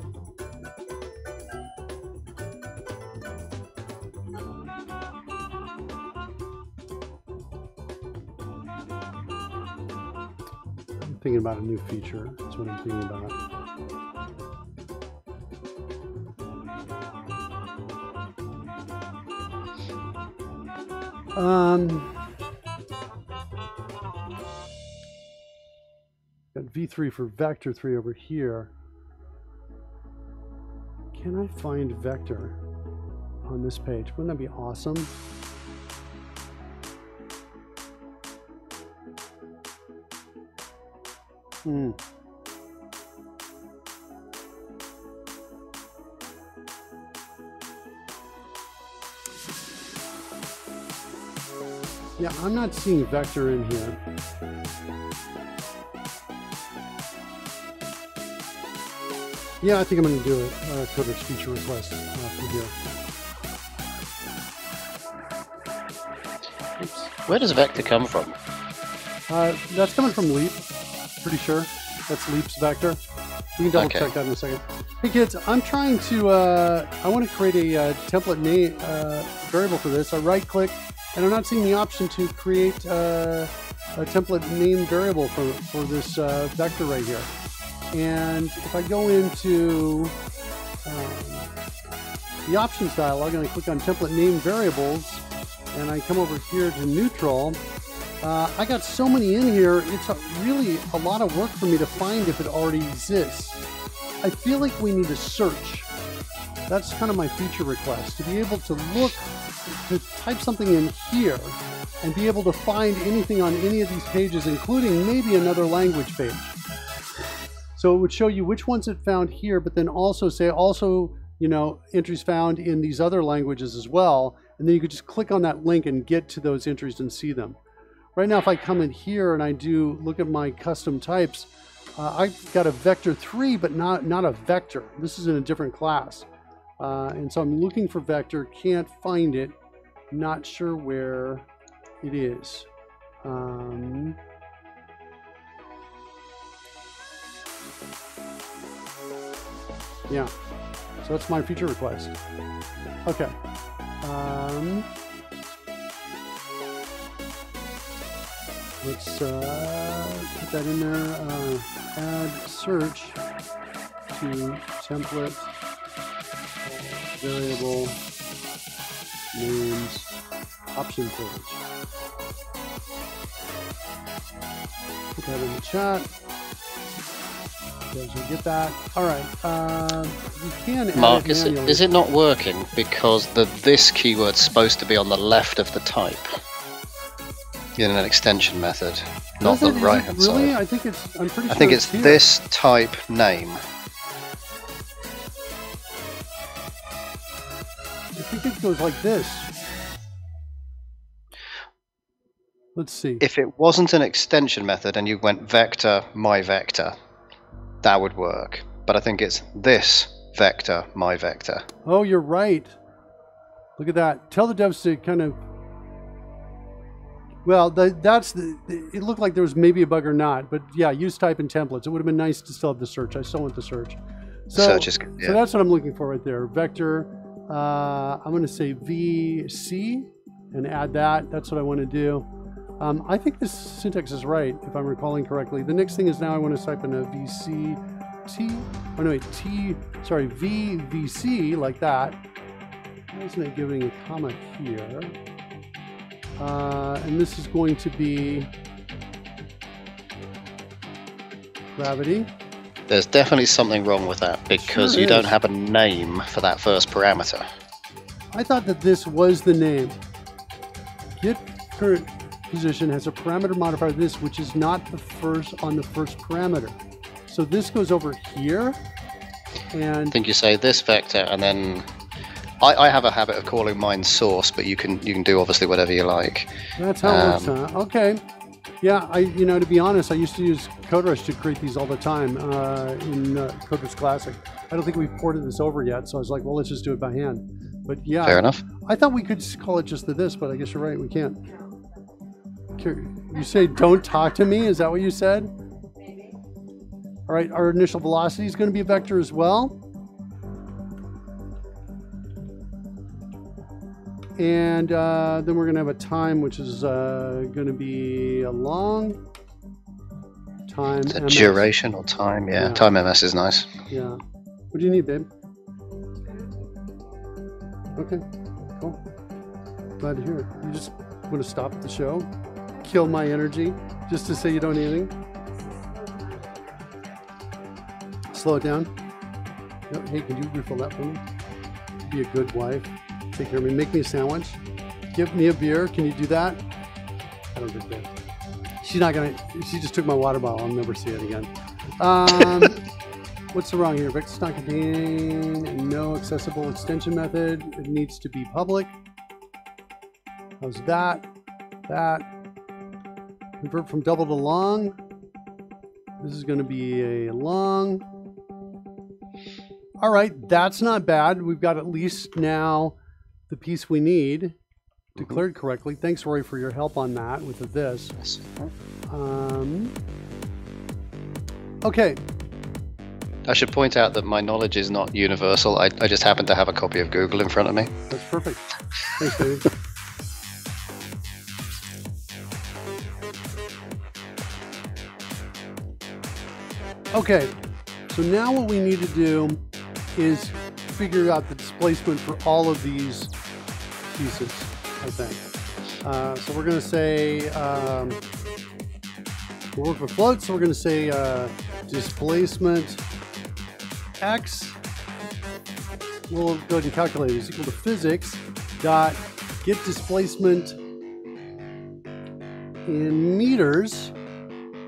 I'm thinking about a new feature. That's what I'm thinking about. Got V3 for vector 3 over here. Can I find vector on this page? Wouldn't that be awesome? Yeah, I'm not seeing vector in here. Yeah, I think I'm going to do a coder's feature request from here. Oops. Where does vector come from? That's coming from Leap, pretty sure. That's Leap's vector. You can double check that in a second. Hey kids, I'm trying to, I want to create a template name variable for this. I right click, and I'm not seeing the option to create a template name variable for this vector right here. And if I go into the options dialog and I click on template name variables and I come over here to neutral, I got so many in here, it's really a lot of work for me to find if it already exists. I feel like we need to search. That's kind of my feature request, to be able to look, to type something in here and be able to find anything on any of these pages, including maybe another language page. So it would show you which ones it found here, but then also say, you know, entries found in these other languages as well. And then you could just click on that link and get to those entries and see them. Right now, if I come in here and I do look at my custom types, I've got a vector 3, but not a vector. This is in a different class. And so I'm looking for vector, can't find it, not sure where it is. Yeah, so that's my feature request. Okay. Let's put that in there. Add search to template variable names option page. Put that in the chat. You guys will get that. All right. You can add Mark, it manually. is it not working because the this keyword's supposed to be on the left of the type in an extension method, not the right hand side? Really? I think it's. I'm pretty sure. I think it's here. this type name. I think it goes like this. Let's see. If it wasn't an extension method and you went vector, my vector, that would work. But I think it's this vector, my vector. Oh, you're right. Look at that. Tell the devs to kind of. Well, it looked like there was maybe a bug or not, but yeah, use type and templates. It would have been nice to still have the search. I still want the search. So, search is good. Yeah. So that's what I'm looking for right there. Vector. I'm going to say VC and add that. That's what I want to do. I think this syntax is right, if I'm recalling correctly. The next thing is now I want to type in a VCT. Oh no, wait, VVC like that. Why isn't it giving a comma here? And this is going to be gravity. There's definitely something wrong with that because you don't have a name for that first parameter. I thought that this was the name. Get current position has a parameter modifier this, which is not the first on the first parameter. So this goes over here, and I think you say this vector, and then I have a habit of calling mine source, but you can do obviously whatever you like. That's how it works, huh? Okay. Yeah, to be honest, I used to use CodeRush to create these all the time in CodeRush Classic. I don't think we've ported this over yet, so I was like, well, let's just do it by hand. But yeah, fair enough. I thought we could call it just this, but I guess you're right, we can't. You say don't talk to me? Is that what you said? Maybe. All right, our initial velocity is going to be a vector as well. And then we're going to have a time, which is going to be a long time. It's a duration or time, yeah. Time MS is nice. Yeah. What do you need, babe? Okay, cool. Glad to hear it. You just want to stop the show, kill my energy, just to say you don't need anything? Slow it down. Hey, can you refill that for me? Be a good wife. Take care of me. Make me a sandwich. Give me a beer. Can you do that? I don't think that. She's not gonna. She just took my water bottle. I'll never see it again. What's the wrong here? Vector's not contain no accessible extension method. It needs to be public. How's that? That. Convert from double to long. This is going to be a long. All right, that's not bad. We've got at least now the piece we need declared correctly. Thanks, Roy, for your help on that with this. Okay. I should point out that my knowledge is not universal. I just happen to have a copy of Google in front of me. That's perfect. Thanks, Dave. Okay, so now what we need to do is figure out the displacement for all of these pieces, I think. So we're going to say, we'll work with floats, so we're going to say displacement x, we'll go ahead and calculate it, is equal to physics dot get displacement in meters.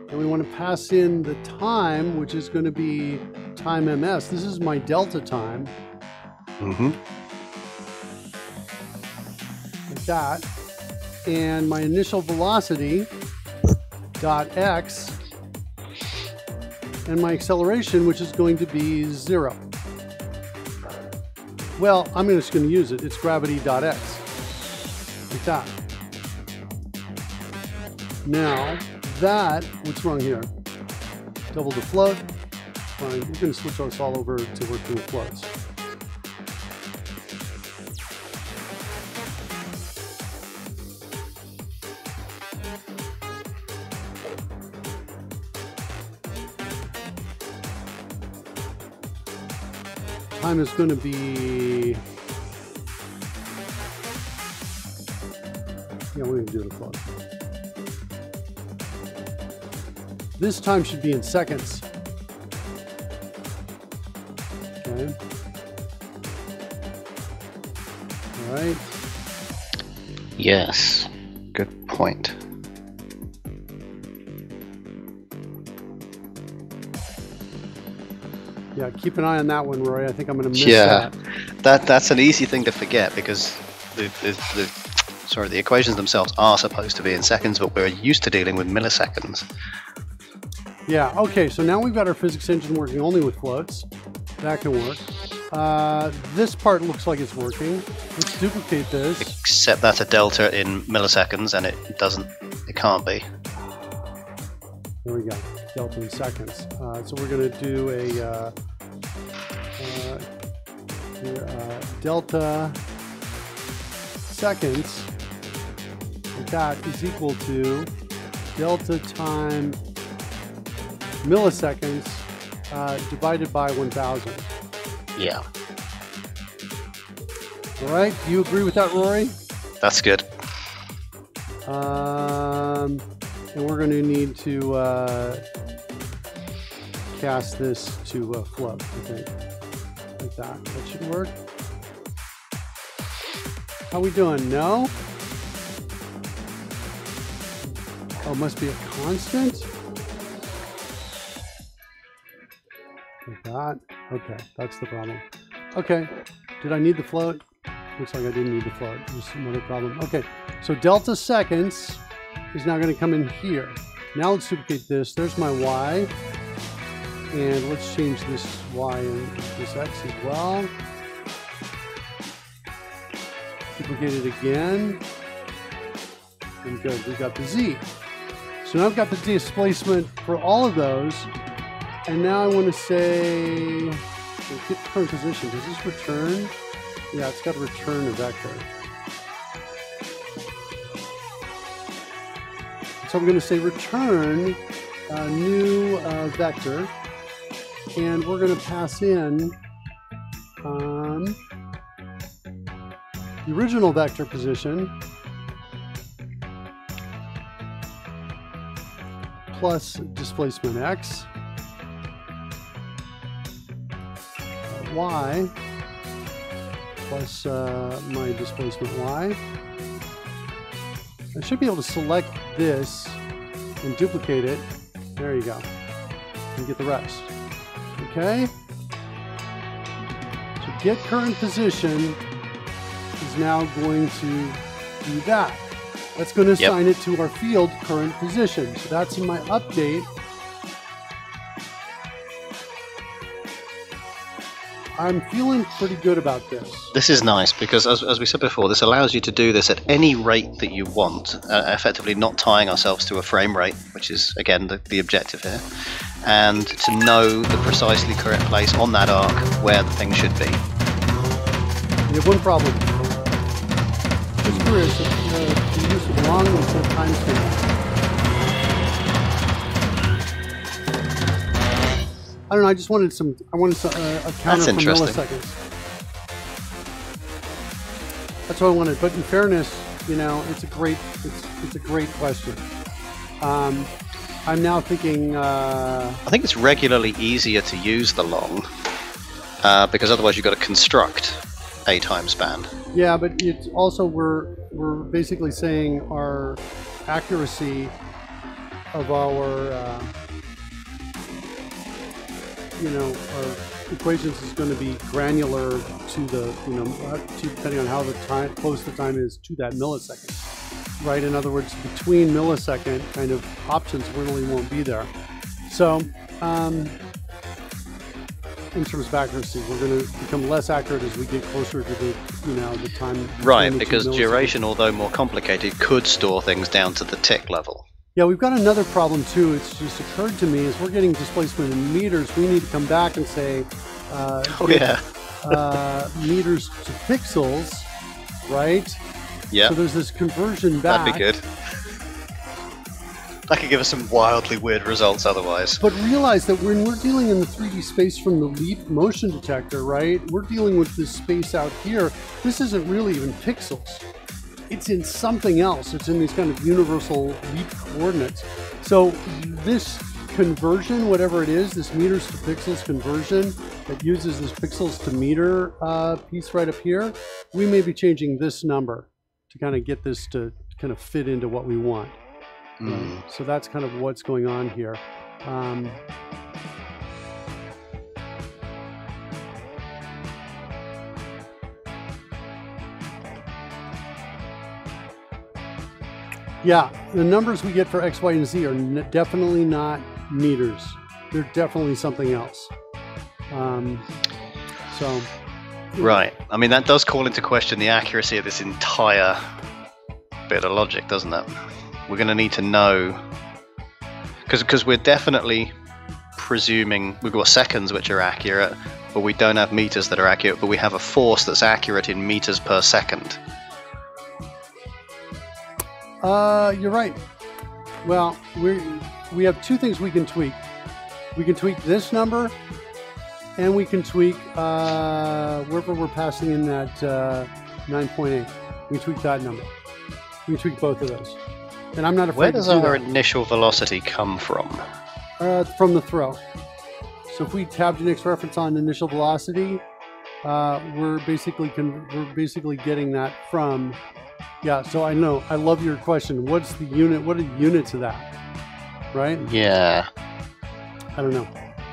And we want to pass in the time, which is going to be time ms. This is my delta time. Like that. And my initial velocity, dot x. And my acceleration, which is going to be 0. Well, I'm just going to use it. It's gravity.x. Like that. Now, what's wrong here? Double the float. Fine, we're going to switch us all over to working with floats. time is going to be... Yeah, we're going to do the float. This time should be in seconds. Okay. All right. Yes. Good point. Yeah, keep an eye on that one, Roy. I think I'm going to miss that. That's an easy thing to forget because the equations themselves are supposed to be in seconds, but we're used to dealing with milliseconds. Yeah, okay, so now we've got our physics engine working only with floats. That can work. This part looks like it's working. Let's duplicate this. Except that's a delta in milliseconds, and it can't be. There we go, delta in seconds. So we're going to do a delta seconds. That is equal to delta time milliseconds divided by 1,000. Yeah. All right, do you agree with that, Rory? That's good. And we're going to need to cast this to float, I think. Like that. That should work. How we doing? No? Oh, must be a constant? Like that. Okay, that's the problem. Okay, did I need the float? Looks like I didn't need the float. Just another problem. Okay, so delta seconds is now going to come in here. Now let's duplicate this. There's my y. And let's change this y and this x as well. Duplicate it again. And good, we got the z. So now I've got the displacement for all of those. And now I want to say, get the current position. Does this return? Yeah, it's got to return a vector. So we're going to say return a new vector. And we're going to pass in the original vector position plus displacement x, y plus my displacement y. I should be able to select this and duplicate it. There you go. And get the rest. Okay? So get current position is now going to do that. That's going to assign it to our field current position. So that's in my update. I'm feeling pretty good about this. This is nice because, as we said before, this allows you to do this at any rate that you want, effectively not tying ourselves to a frame rate, which is, again, the objective here, and to know the precisely correct place on that arc where the thing should be. We have one problem. Just curious, the use of long instead of timestamp. I don't know. I just wanted some. I wanted a counter for milliseconds. That's what I wanted. But in fairness, you know, it's a great question. I'm now thinking. I think it's regularly easier to use the long because otherwise you've got to construct a time span. Yeah, but it's also we're basically saying our accuracy of our our equations is going to be granular to the depending on how close the time is to that millisecond, right? In other words, between millisecond kind of options really won't be there. So in terms of accuracy, we're going to become less accurate as we get closer to the the time. Right, because duration, although more complicated, could store things down to the tick level. Yeah, we've got another problem too. It's just occurred to me as we're getting displacement in meters, we need to come back and say, meters to pixels, right? Yeah. So there's this conversion back. That'd be good. That could give us some wildly weird results otherwise. But realize that when we're dealing in the 3D space from the LEAP motion detector, right? We're dealing with this space out here. This isn't really even pixels. It's in something else. It's in these kind of universal LEAP coordinates. So this conversion, whatever it is, this meters to pixels conversion that uses this pixels to meter piece right up here, we may be changing this number to kind of get this to kind of fit into what we want. So that's kind of what's going on here. Yeah, the numbers we get for X, Y, and Z are definitely not meters. They're definitely something else. Right. I mean, that does call into question the accuracy of this entire bit of logic, doesn't it? We're going to need to know, because we're definitely presuming we've got seconds which are accurate, but we don't have meters that are accurate, but we have a force that's accurate in meters per second. You're right. Well, we have two things we can tweak. We can tweak this number, and we can tweak wherever we're passing in that 9.8. We tweak that number. We can tweak both of those. And I'm not afraid to do that. Where does our initial velocity come from? From the throw. So if we tab Unix reference on initial velocity, we're basically getting that from. Yeah. So I know. I love your question. What's the unit? What are the units of that? Right? Yeah. I don't know.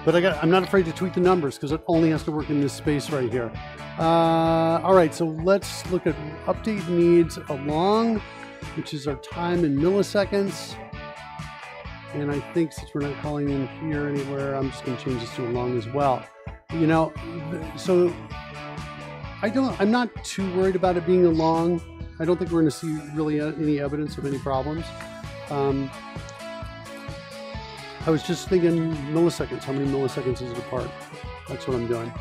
But I'm not afraid to tweak the numbers because it only has to work in this space right here. All right. So let's look at update needs along, which is our time in milliseconds. And I think since we're not calling in here anywhere, I'm just going to change this to along as well. You know, so I'm not too worried about it being along. I don't think we're going to see really any evidence of any problems. I was just thinking milliseconds. How many milliseconds is it apart? That's what I'm doing.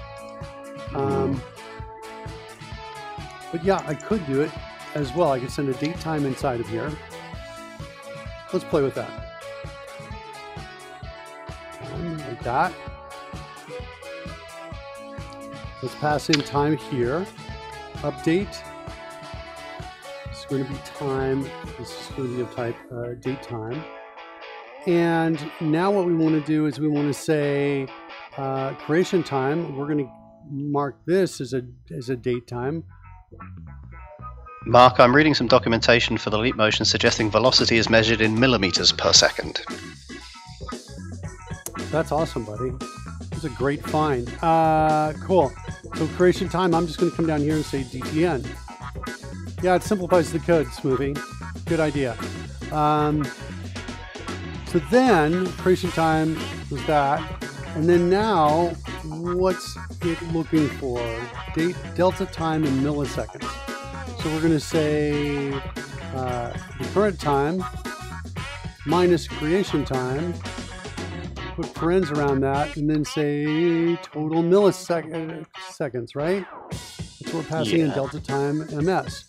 But yeah, I could do it as well. I could send a date time inside of here. Let's play with that. Like that. Let's pass in time here. Update. It's going to be time. This is going to be of type date time. And now what we want to do is we want to say creation time. We're going to mark this as a date time. Mark, I'm reading some documentation for the leap motion suggesting velocity is measured in millimeters per second. That's awesome, buddy. That's a great find. Cool. So creation time, I'm just going to come down here and say DTN. Yeah, it simplifies the code, Smoothie. Good idea. So then creation time was that. And then now, what's it looking for? Delta time in milliseconds. So we're going to say the current time minus creation time, put parens around that, and then say total milliseconds, right? That's what we're passing in delta time ms.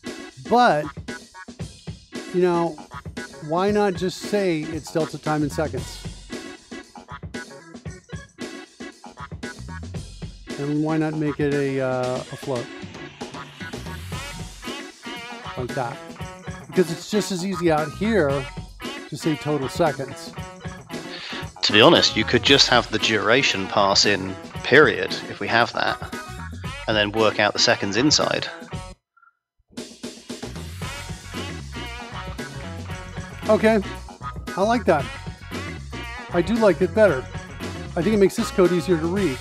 But, you know, why not just say it's delta time in seconds? And why not make it a float? Like that. Because it's just as easy out here to say total seconds. To be honest, you could just have the duration pass in period, if we have that, and then work out the seconds inside. Okay, I like that. I do like it better. I think it makes this code easier to read.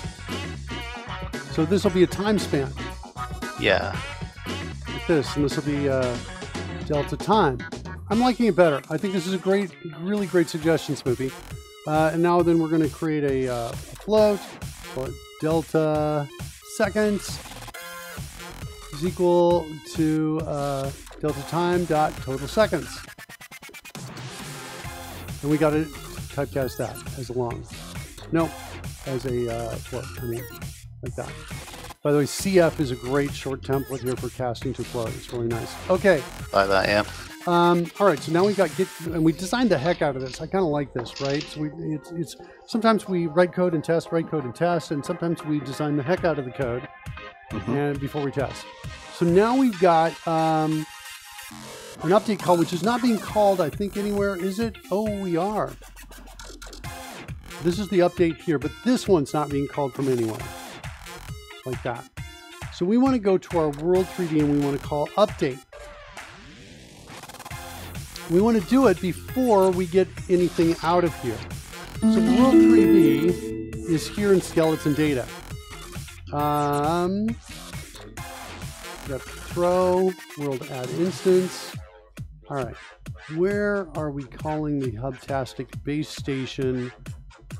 So this will be a time span. Yeah. Like this, and this will be delta time. I'm liking it better. I think this is a really great suggestion, Smoothie. And now then we're going to create a float. Call it delta seconds is equal to delta time dot total seconds. And we got to typecast that as a long. No, as a float. I mean, like that. By the way, CF is a great short template here for casting to float. It's really nice. Okay. Like that, yeah. All right, so now we've got Git, and we designed the heck out of this. I kind of like this, right? So it's sometimes we write code and test, and sometimes we design the heck out of the code and before we test. So now we've got an update call, which is not being called, I think, anywhere, is it? Oh, we are. This is the update here, but this one's not being called from anywhere, like that. So we want to go to our World 3D and we want to call update. We want to do it before we get anything out of here. So World 3D is here in skeleton data. Got throw, world add instance. All right, where are we calling the Hubtastic base station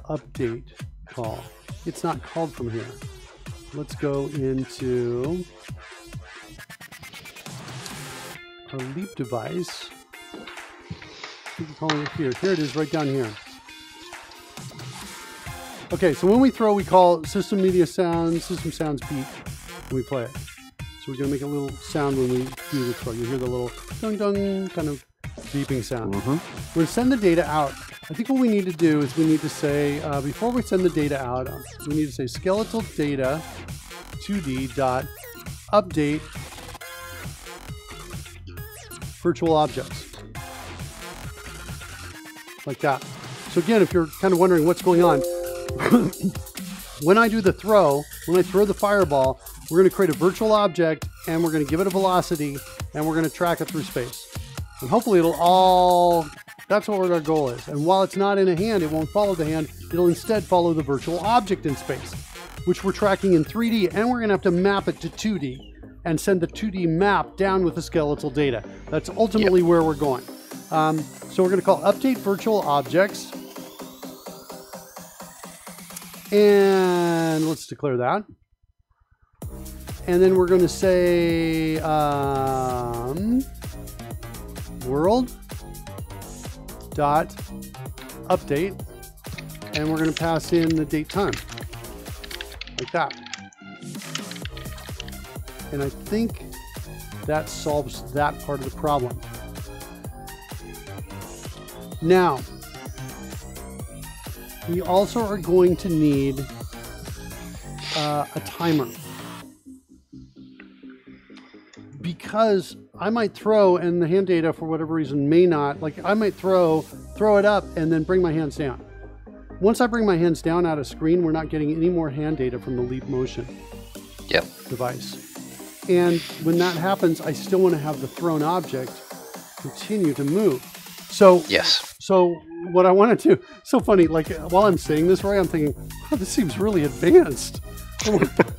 update call? It's not called from here. Let's go into our Leap device. We're calling it here. Here it is, right down here. Okay, so when we throw, we call system media sounds, system sounds beep when we play it. So we're going to make a little sound when we do the throw. You hear the little dung dung kind of beeping sound. We're going to send the data out. I think what we need to do is we need to say, before we send the data out, we need to say skeletal data 2D dot update virtual objects. Like that. So again, if you're kind of wondering what's going on, when I do the throw, when I throw the fireball, we're going to create a virtual object and we're going to give it a velocity and we're going to track it through space. And hopefully it'll all, that's what our goal is. And while it's not in a hand, it won't follow the hand. It'll instead follow the virtual object in space, which we're tracking in 3D, and we're going to have to map it to 2D and send the 2D map down with the skeletal data. That's ultimately where we're going. So we're going to call update virtual objects. And let's declare that. And then we're going to say world dot update, and we're going to pass in the date time like that. And I think that solves that part of the problem. Now, we also are going to need a timer, because I might throw and the hand data for whatever reason may not, like I might throw it up and then bring my hands down. Once I bring my hands down out of screen, we're not getting any more hand data from the Leap Motion device. And when that happens, I still want to have the thrown object continue to move. So so what I want to do, so funny, like while I'm saying this, Roy, I'm thinking, oh, this seems really advanced. I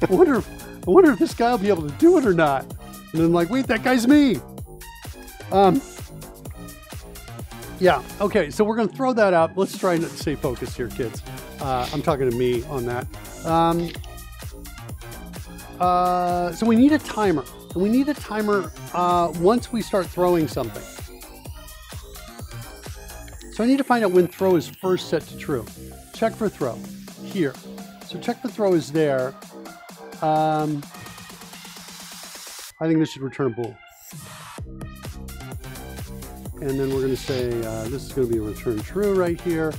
wonder if this guy will be able to do it or not. And then I'm like, wait, that guy's me. Yeah, okay, so we're going to throw that out. Let's try and stay focused here, kids. I'm talking to me on that. So we need a timer. And we need a timer once we start throwing something. So I need to find out when throw is first set to true. Check for throw, here. So check for throw is there. I think this should return a bool. And then we're going to say this is going to be a return true right here,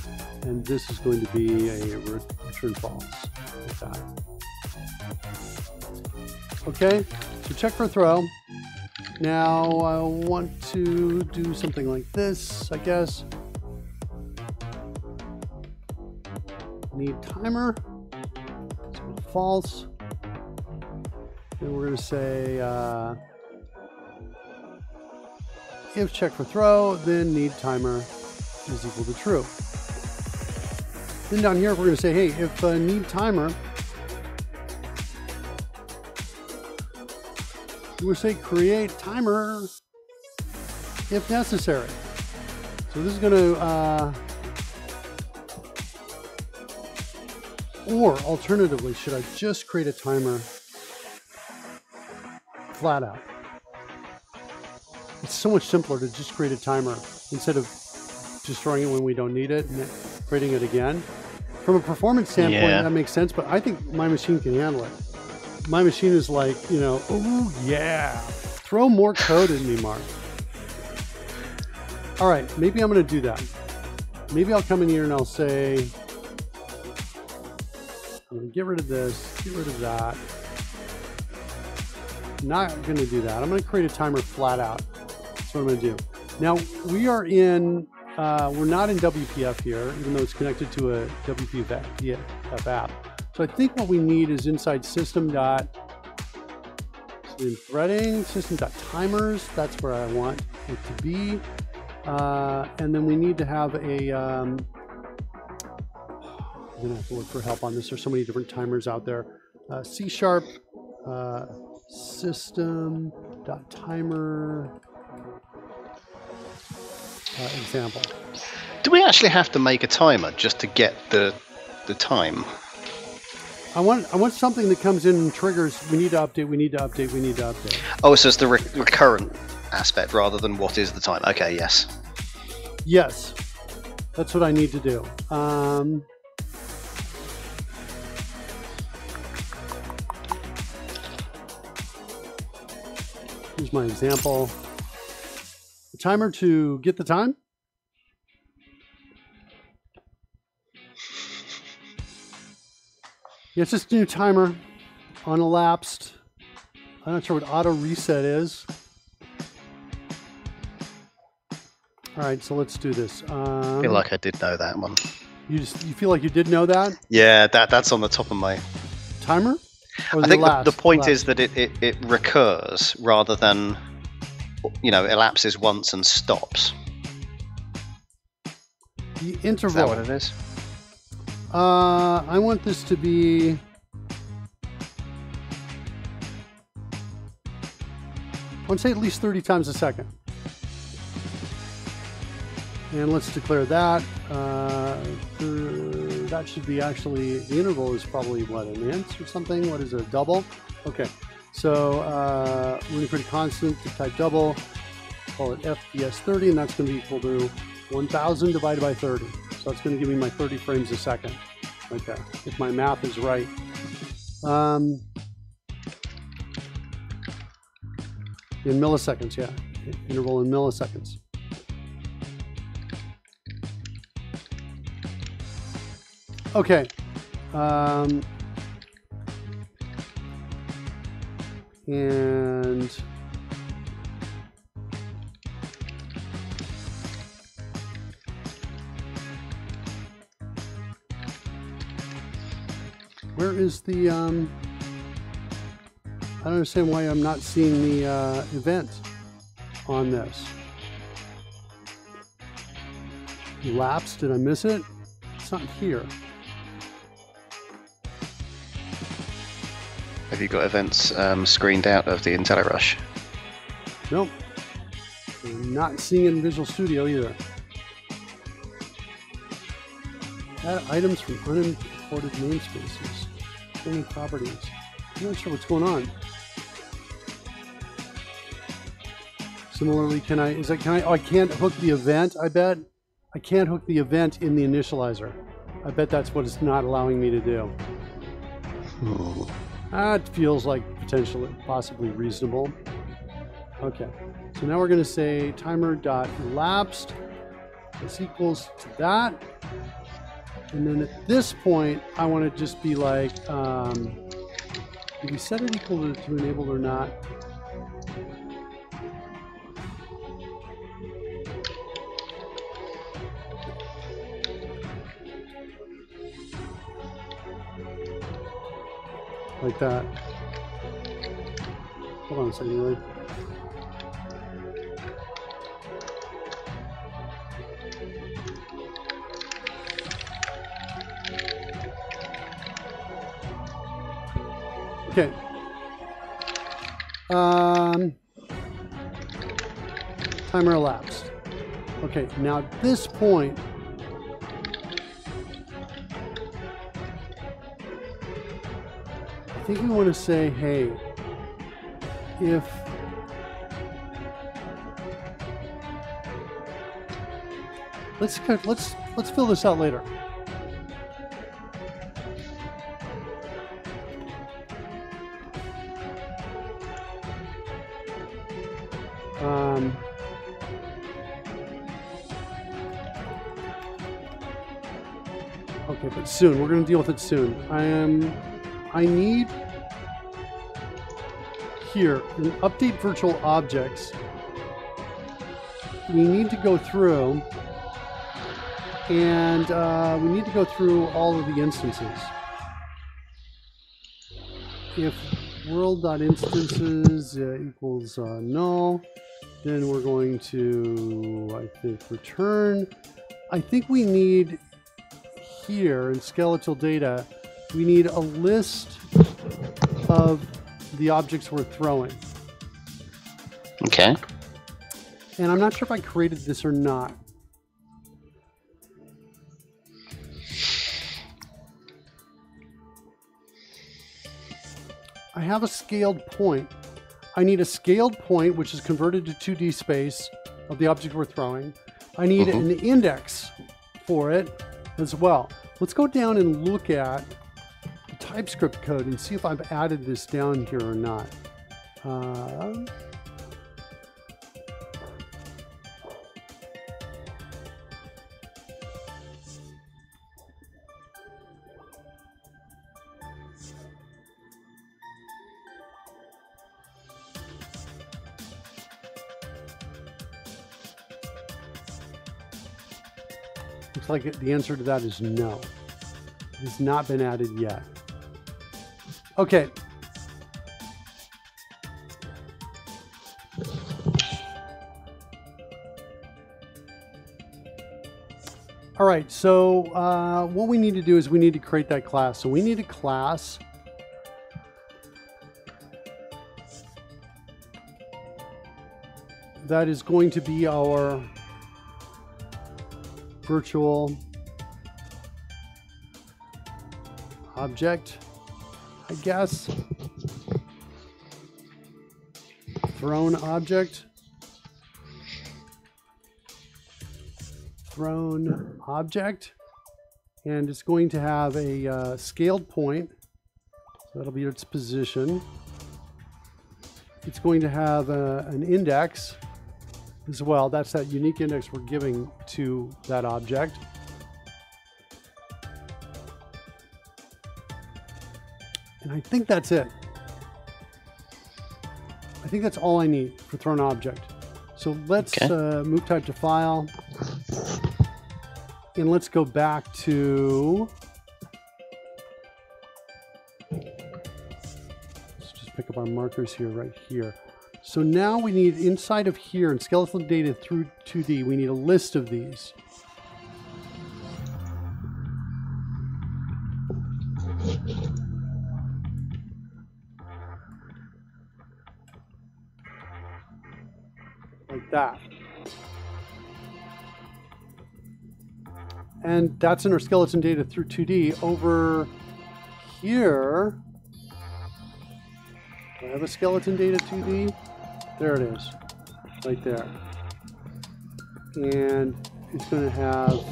and this is going to be a return false, like that. Okay, so check for throw. Now I want to do something like this, I guess. Need timer, so false. Then we're going to say if check for throw, then need timer is equal to true. Then down here, we're going to say, hey, if need timer, we're going to say create timer if necessary. So this is going to, or alternatively, should I just create a timer flat out? It's so much simpler to just create a timer instead of just throwing it when we don't need it and creating it again. From a performance standpoint, that makes sense, but I think my machine can handle it. My machine is like, you know, oh yeah, throw more code at me, Mark. All right, maybe I'm going to do that. Maybe I'll come in here and I'll say, I'm going to get rid of this, get rid of that. Not going to do that. I'm going to create a timer flat out. That's what I'm going to do. Now, we are in, we're not in WPF here, even though it's connected to a WPF app. So I think what we need is inside threading, system.timers. That's where I want it to be. And then we need to have a, I'm going to have to look for help on this. There's so many different timers out there. C# system.timer example. Do we actually have to make a timer just to get the time? I want something that comes in and triggers. We need to update. We need to update. We need to update. Oh, so it's the recurrent aspect rather than what is the time. Okay, yes. Yes, that's what I need to do. Here's my example. The timer to get the time. Yeah, it's just a new timer on elapsed. I'm not sure what auto reset is. All right, so let's do this. I feel like I did know that one. You feel like you did know that? Yeah, that's on the top of my timer. Or I think the point is that it recurs rather than, you know, elapses once and stops. The interval. Is that what it is? I want this to be. I want to say at least 30 times a second. And let's declare that. That should be actually, the interval is probably what, an inch or something? What is it, a double? Okay, so we're going to create a constant to type double, call it FPS30, and that's going to be equal to 1000 divided by 30. So that's going to give me my 30 frames a second. Okay, if my math is right. In milliseconds, yeah. Interval in milliseconds. Okay. And where is the I don't understand why I'm not seeing the event on this. Elapsed, did I miss it? It's not here. Have you got events screened out of the IntelliRush? Nope. I'm not seeing it in Visual Studio either. Add items from unimported namespaces. Any properties. I'm not sure what's going on. Similarly, I can't hook the event, I bet. I can't hook the event in the initializer. I bet that's what it's not allowing me to do. That feels like possibly reasonable. Okay, so now we're going to say timer.elapsed is equals to that. And then at this point, I want to just be like, did we set it equal to enabled or not? Like that. Hold on a second, really. Okay. Timer elapsed. Okay, now at this point, I think we want to say, hey, if let's fill this out later. Okay, but soon. We're going to deal with it soon. I need here in update virtual objects. We need to go through and we need to go through all of the instances. If world.instances equals null, then we're going to, I think, return. I think we need here in skeletal data, we need a list of the objects we're throwing. Okay. And I'm not sure if I created this or not. I have a scaled point. I need a scaled point, which is converted to 2D space of the object we're throwing. I need an index for it as well. Let's go down and look at the TypeScript code and see if I've added this down here or not. Looks like the answer to that is no. It has not been added yet. Okay. All right, so what we need to do is we need to create that class. So we need a class that is going to be our virtual object, I guess. Thrown object. Thrown object. And it's going to have a scaled point. So that'll be its position. It's going to have an index as well. That's that unique index we're giving to that object. And I think that's it. I think that's all I need for thrown object. So let's move type to file. And let's go back to, let's just pick up our markers here, right here. So now we need inside of here in skeletal data through 2D, we need a list of these. Like that. And that's in our skeleton data through 2D. Over here, do I have a skeleton data 2D? There it is, right there. And it's going to have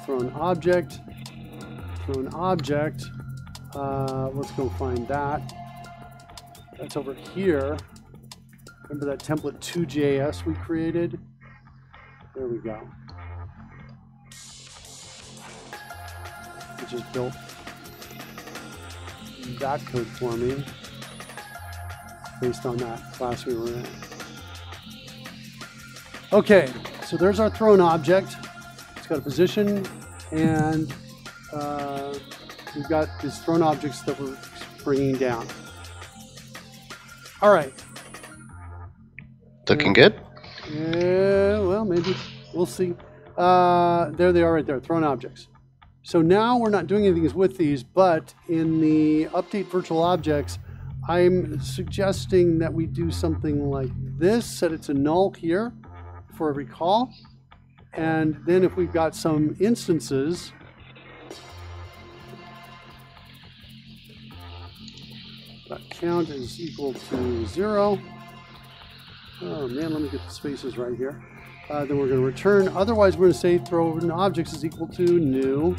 thrown object, thrown object. Let's go find that. That's over here. Remember that template 2JS we created? There we go. We just built that code for me based on that class we were in. Okay, so there's our thrown object. It's got a position, and we've got these thrown objects that we're bringing down. All right. Looking good? Yeah, well, maybe. We'll see. There they are right there, thrown objects. So now we're not doing anything with these, but in the update virtual objects, I'm suggesting that we do something like this, set it to null here for every call. And then if we've got some instances, that count is equal to 0. Oh man, let me get the spaces right here. Then we're going to return. Otherwise, we're going to say thrown objects is equal to new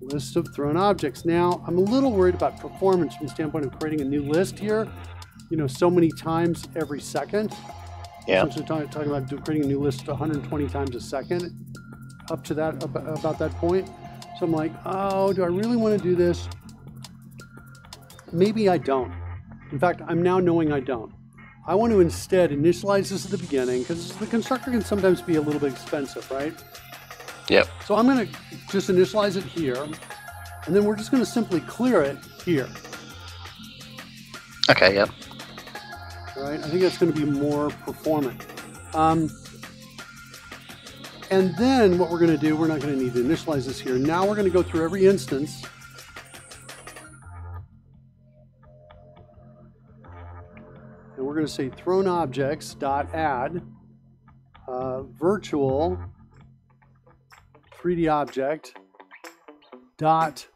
list of thrown objects. Now, I'm a little worried about performance from the standpoint of creating a new list here, you know, so many times every second. Yeah. Essentially talking about creating a new list 120 times a second, up to that, about that point. So I'm like, oh, do I really want to do this? Maybe I don't. In fact, I'm now knowing I don't. I want to instead initialize this at the beginning, because the constructor can sometimes be a little bit expensive, right? Yep. So I'm going to just initialize it here, and then we're just going to simply clear it here. Okay, yep. Right? I think that's going to be more performant. And then what we're going to do, we're not going to need to initialize this here. Now we're going to go through every instance. And we're going to say thrown objects dot add virtual 3D object dot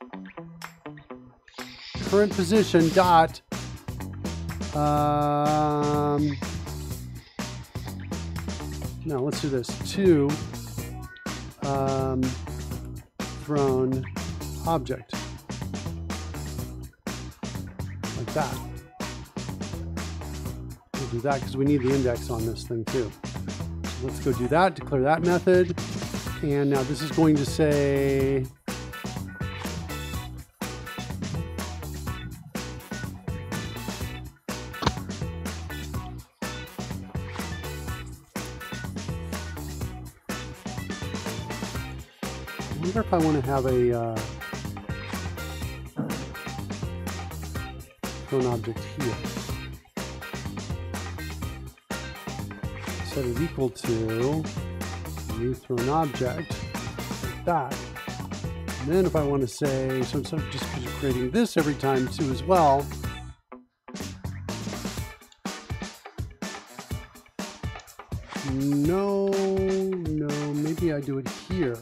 current position dot no, let's do this. To thrown object. Like that. We'll do that because we need the index on this thing too. So let's go do that, declare that method. And now this is going to say I wonder if I want to have a thrown object here. Set it equal to new thrown object, like that. And then if I want to say, so instead of just creating this every time too as well, no, maybe I do it here.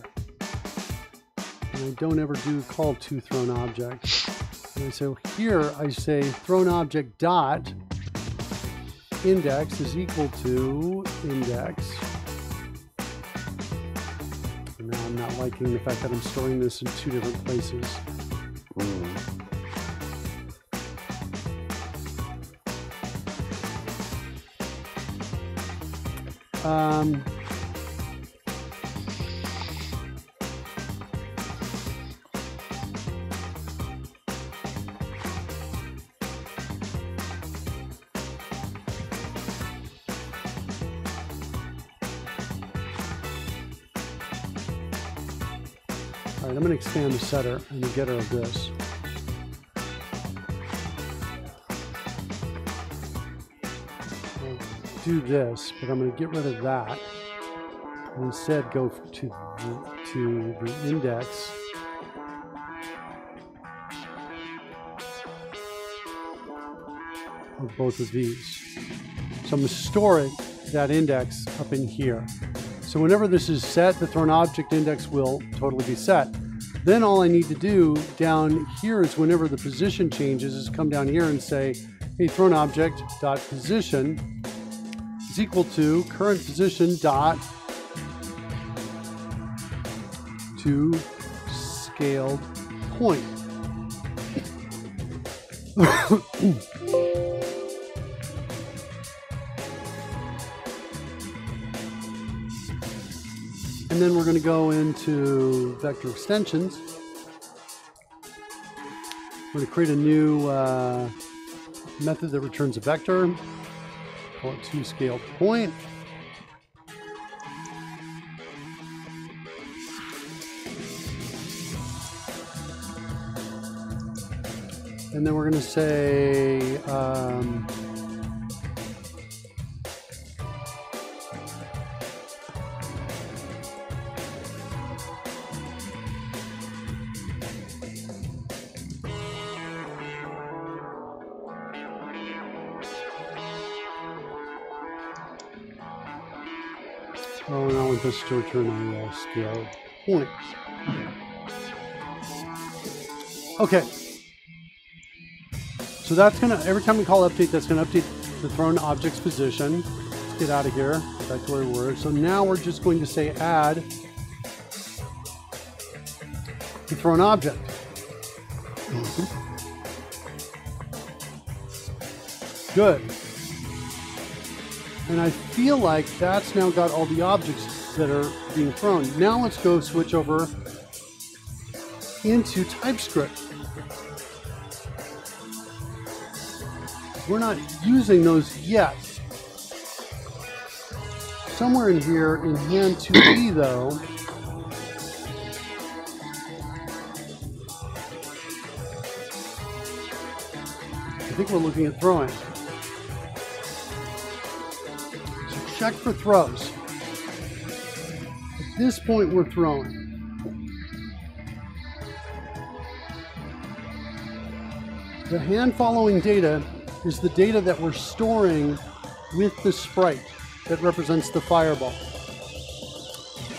And I don't ever do call to thrown object. And so here I say thrown object dot index is equal to index. And now I'm not liking the fact that I'm storing this in two different places. All right, I'm going to expand the setter and the getter of this. I'll do this, but I'm going to get rid of that and instead go to the index of both of these. So I'm going to store it, that index, up in here. So whenever this is set, the thrown object index will totally be set. Then all I need to do down here is whenever the position changes is come down here and say, hey, thrown object dot position is equal to current position dot to scaled point. And then we're going to go into vector extensions. We're going to create a new method that returns a vector. Call it to scaled point. And then we're going to say oh, and I want this to return a scaled point. Okay. So that's going to, every time we call update, that's going to update the thrown object's position. Let's get out of here, back to where we were. So now we're just going to say add the thrown object. Good. And I feel like that's now got all the objects that are being thrown. Now let's go switch over into TypeScript. We're not using those yet. Somewhere in here in hand 2B though, I think we're looking at throwing. So check for throws. At this point we're throwing. The hand following data is the data that we're storing with the sprite that represents the fireball.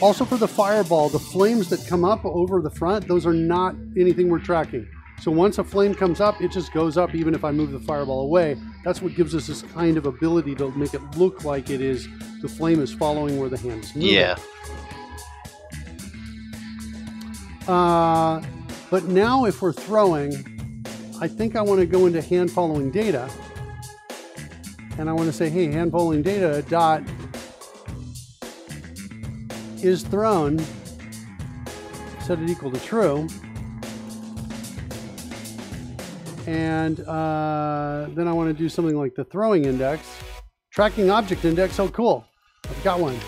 Also for the fireball, the flames that come up over the front, those are not anything we're tracking. So once a flame comes up, it just goes up even if I move the fireball away. That's what gives us this kind of ability to make it look like it is, the flame is following where the hand is moving. Yeah. But now if we're throwing, I think I want to go into hand following data. And I want to say, hey, hand following data dot is thrown, set it equal to true. And then I want to do something like the throwing index, tracking object index. Oh, cool. I've got one.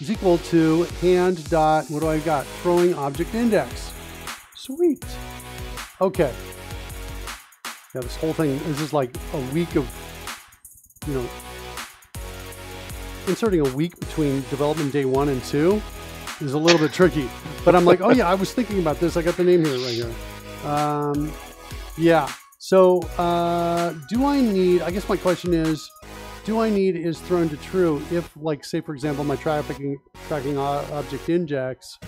Is equal to hand dot, what do I got? Throwing object index. Sweet. Okay. Yeah, this whole thing, this is like a week of, you know, inserting a week between development day 1 and 2 is a little bit tricky. But I'm like, oh yeah, I was thinking about this. I got the name here right here. Yeah. So do I need, I guess my question is, do I need is thrown to true if, like, say, for example, my tracking object index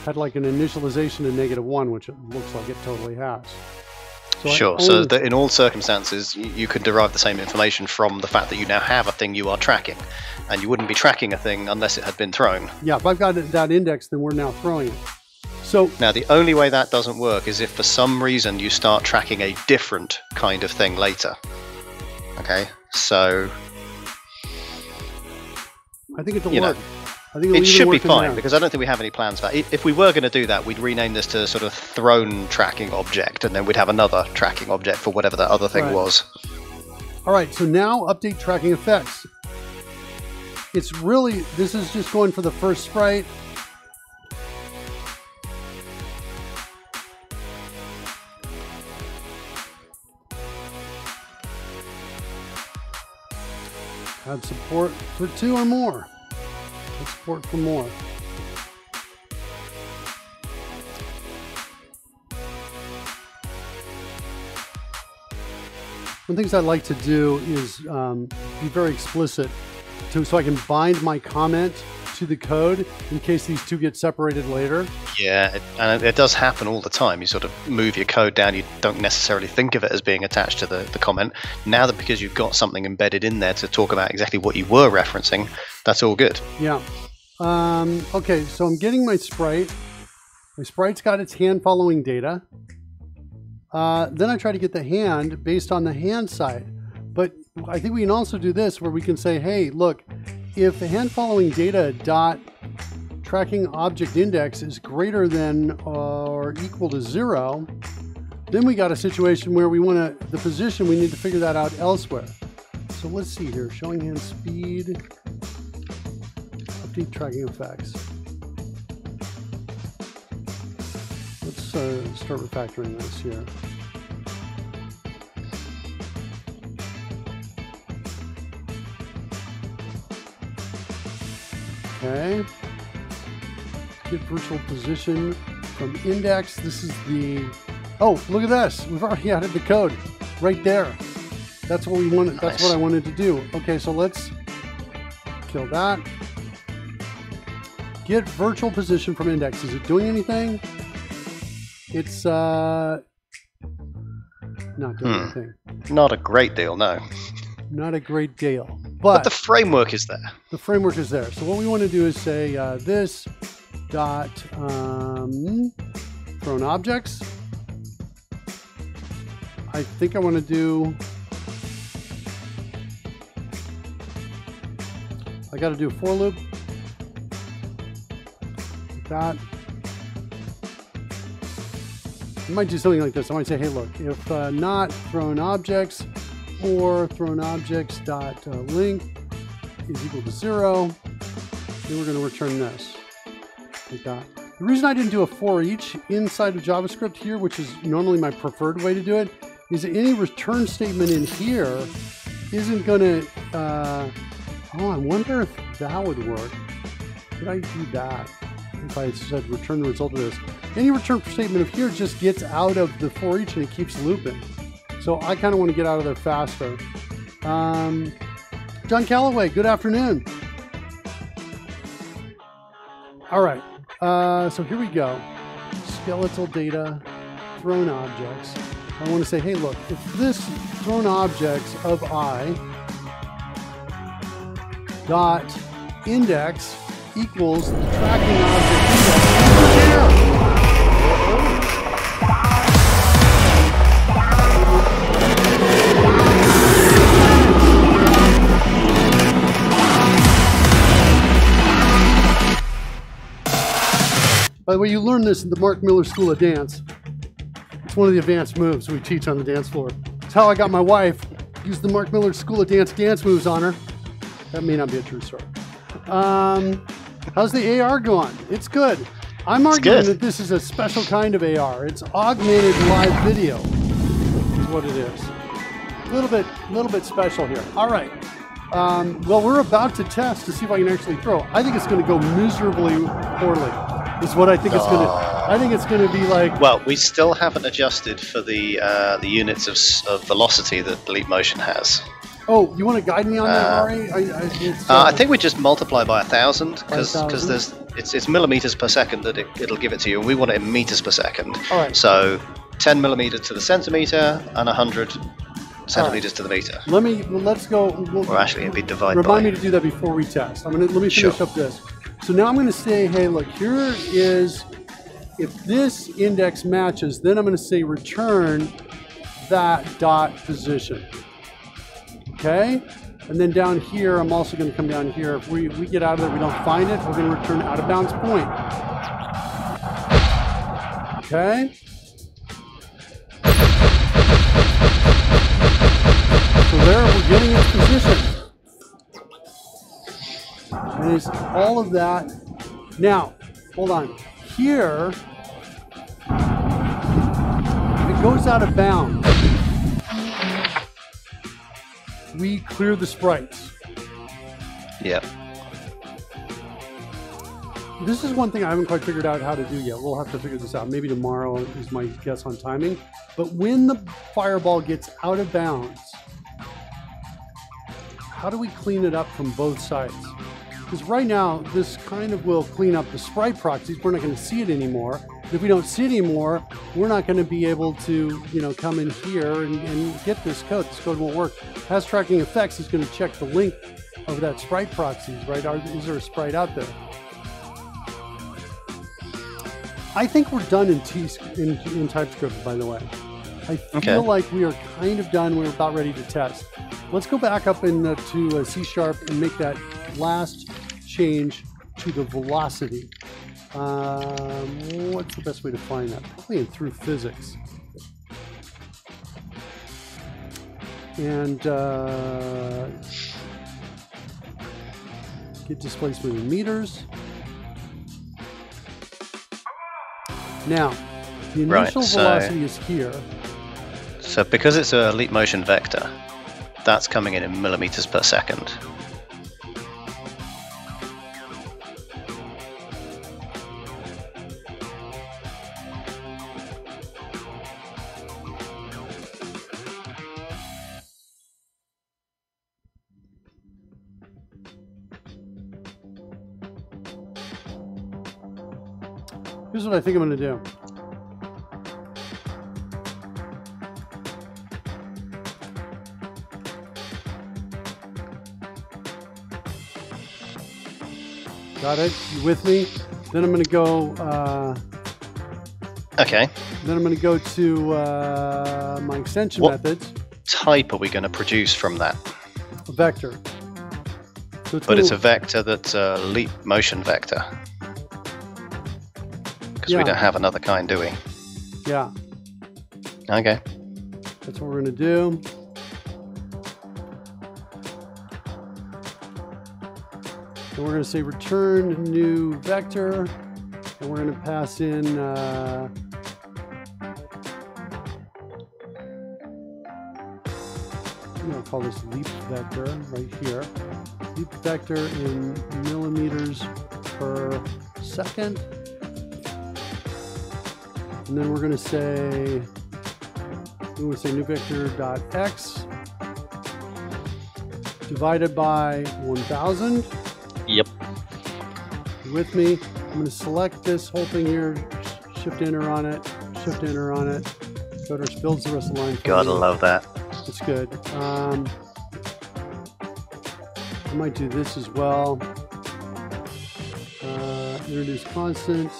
had like an initialization of -1, which it looks like it totally has. So sure. So that in all circumstances, you can derive the same information from the fact that you now have a thing you are tracking. And you wouldn't be tracking a thing unless it had been thrown. Yeah, if I've got that index, then we're now throwing it. So now the only way that doesn't work is if for some reason you start tracking a different kind of thing later. Okay, so I think it'll work. I think it should be fine because I don't think we have any plans for that. If we were going to do that, we'd rename this to sort of thrown tracking object, and then we'd have another tracking object for whatever that other thing was. All right, so now update tracking effects. It's really, this is just going for the first sprite. Add support for 2 or more. Add support for more. One of the things I like to do is be very explicit so I can bind my comment to the code in case these two get separated later. Yeah, and it does happen all the time. You sort of move your code down, you don't necessarily think of it as being attached to the comment. Now that because you've got something embedded in there to talk about exactly what you were referencing, that's all good. Yeah. Okay, so I'm getting my sprite. My sprite's got its hand following data. Then I try to get the hand based on the hand side. But I think we can also do this where we can say, hey, look, if the hand following data dot tracking object index is greater than or equal to 0, then we got a situation where we want to, the position, we need to figure that out elsewhere. So let's see here, showing hand speed, update tracking effects. Let's start refactoring this here. Okay, get virtual position from index. This is the, oh, look at this. We've already added the code right there. That's what we wanted. Nice. That's what I wanted to do. Okay, so let's kill that. Get virtual position from index. Is it doing anything? It's not doing anything. Not a great deal, no. Not a great deal. But the framework is there. The framework is there. So what we want to do is say this dot thrown objects. I think I want to do got to do a for loop. Like that. I might do something like this. I might say, hey, look, if not thrown objects or thrown objects dot link is equal to 0, then we're going to return this like that. The reason I didn't do a for each inside of JavaScript here, which is normally my preferred way to do it, is that any return statement in here isn't going to, oh, I wonder if that would work. Could I do that? If I said return the result of this. Any return statement of here just gets out of the for each and it keeps looping. So I kind of want to get out of there faster. John Calloway, good afternoon. All right, so here we go. Skeletal data, thrown objects. I want to say, hey, look, if this thrown objects of I dot index equals the tracking object index, by the way, you learn this in the Mark Miller School of Dance. It's one of the advanced moves we teach on the dance floor. It's how I got my wife. Used the Mark Miller School of dance moves on her. That may not be a true story. How's the AR going? It's good. I'm arguing that this is a special kind of AR. It's augmented live video is what it is. A little bit special here. All right. Well, we're about to test to see if I can actually throw. I think it's going to go miserably poorly. Is what I think it's going to. I think it's going to be like. Well, we still haven't adjusted for the units of velocity that Leap Motion has. Oh, you want to guide me on that, Ari? I think we just multiply by 1,000 because there's it's millimeters per second that it'll give it to you, and we want it in meters per second. All right. So 10 millimeters to the centimeter and 100 centimeters to the meter. Let's go. Or actually, it'd be divided. Remind me to do that before we test. Let me finish up this. So now I'm going to say, hey, look, here is, if this index matches, then I'm going to say return that dot position. Okay? And then down here, I'm also going to come down here. If we get out of there, we don't find it, we're going to return out of bounds point. Okay? So there, we're getting its position. And it's all of that. Now, hold on. Here, if it goes out of bounds, we clear the sprites. Yep. This is one thing I haven't quite figured out how to do yet. We'll have to figure this out. Maybe tomorrow is my guess on timing. But when the fireball gets out of bounds, how do we clean it up from both sides? Because right now, this kind of will clean up the sprite proxies. We're not going to see it anymore. And if we don't see it anymore, we're not going to be able to, come in here and get this code. This code won't work. Has tracking effects is going to check the link of that sprite proxies, right? Is there a sprite out there? I think we're done in TypeScript, by the way. I feel like we are kind of done. We're about ready to test. Let's go back up to C# and make that last change to the velocity. What's the best way to find that? Probably in through physics. And get displacement in meters. Now, the initial velocity is here. So because it's a Leap Motion vector, that's coming in millimeters per second. Here's what I think I'm going to do. Got it? You with me? Then I'm going to go... okay. Then I'm going to go to my extension methods. What type are we going to produce from that? A vector. So but it's a vector that's a leap motion vector. Because we don't have another kind, do we? Yeah. Okay. That's what we're going to do. And we're going to say return new vector. And we're going to pass in I'm going to call this leap vector right here. Leap vector in millimeters per second. And then we're going to say new vector dot x divided by 1000. Yep. You with me? I'm going to select this whole thing here, shift enter on it, Coders builds the rest of the line. Gotta love that. It's good. I might do this as well. Introduce constant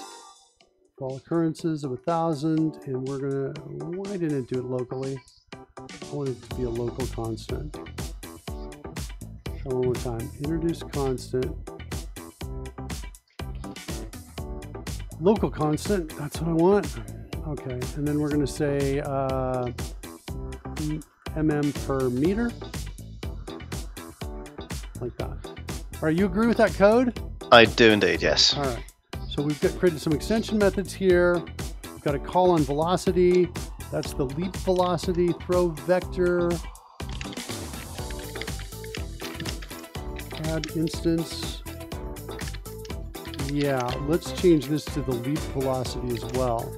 for all occurrences of 1000, and we're gonna. Why didn't it do it locally? I want it to be a local constant. Try one more time. Introduce constant. Local constant. That's what I want. Okay, and then we're gonna say mm per meter, like that. All right, you agree with that code? I do indeed, yes. All right, so we've created some extension methods here. We've got a call on velocity. That's the leap velocity, throw vector, add instance. Yeah, let's change this to the leap velocity as well.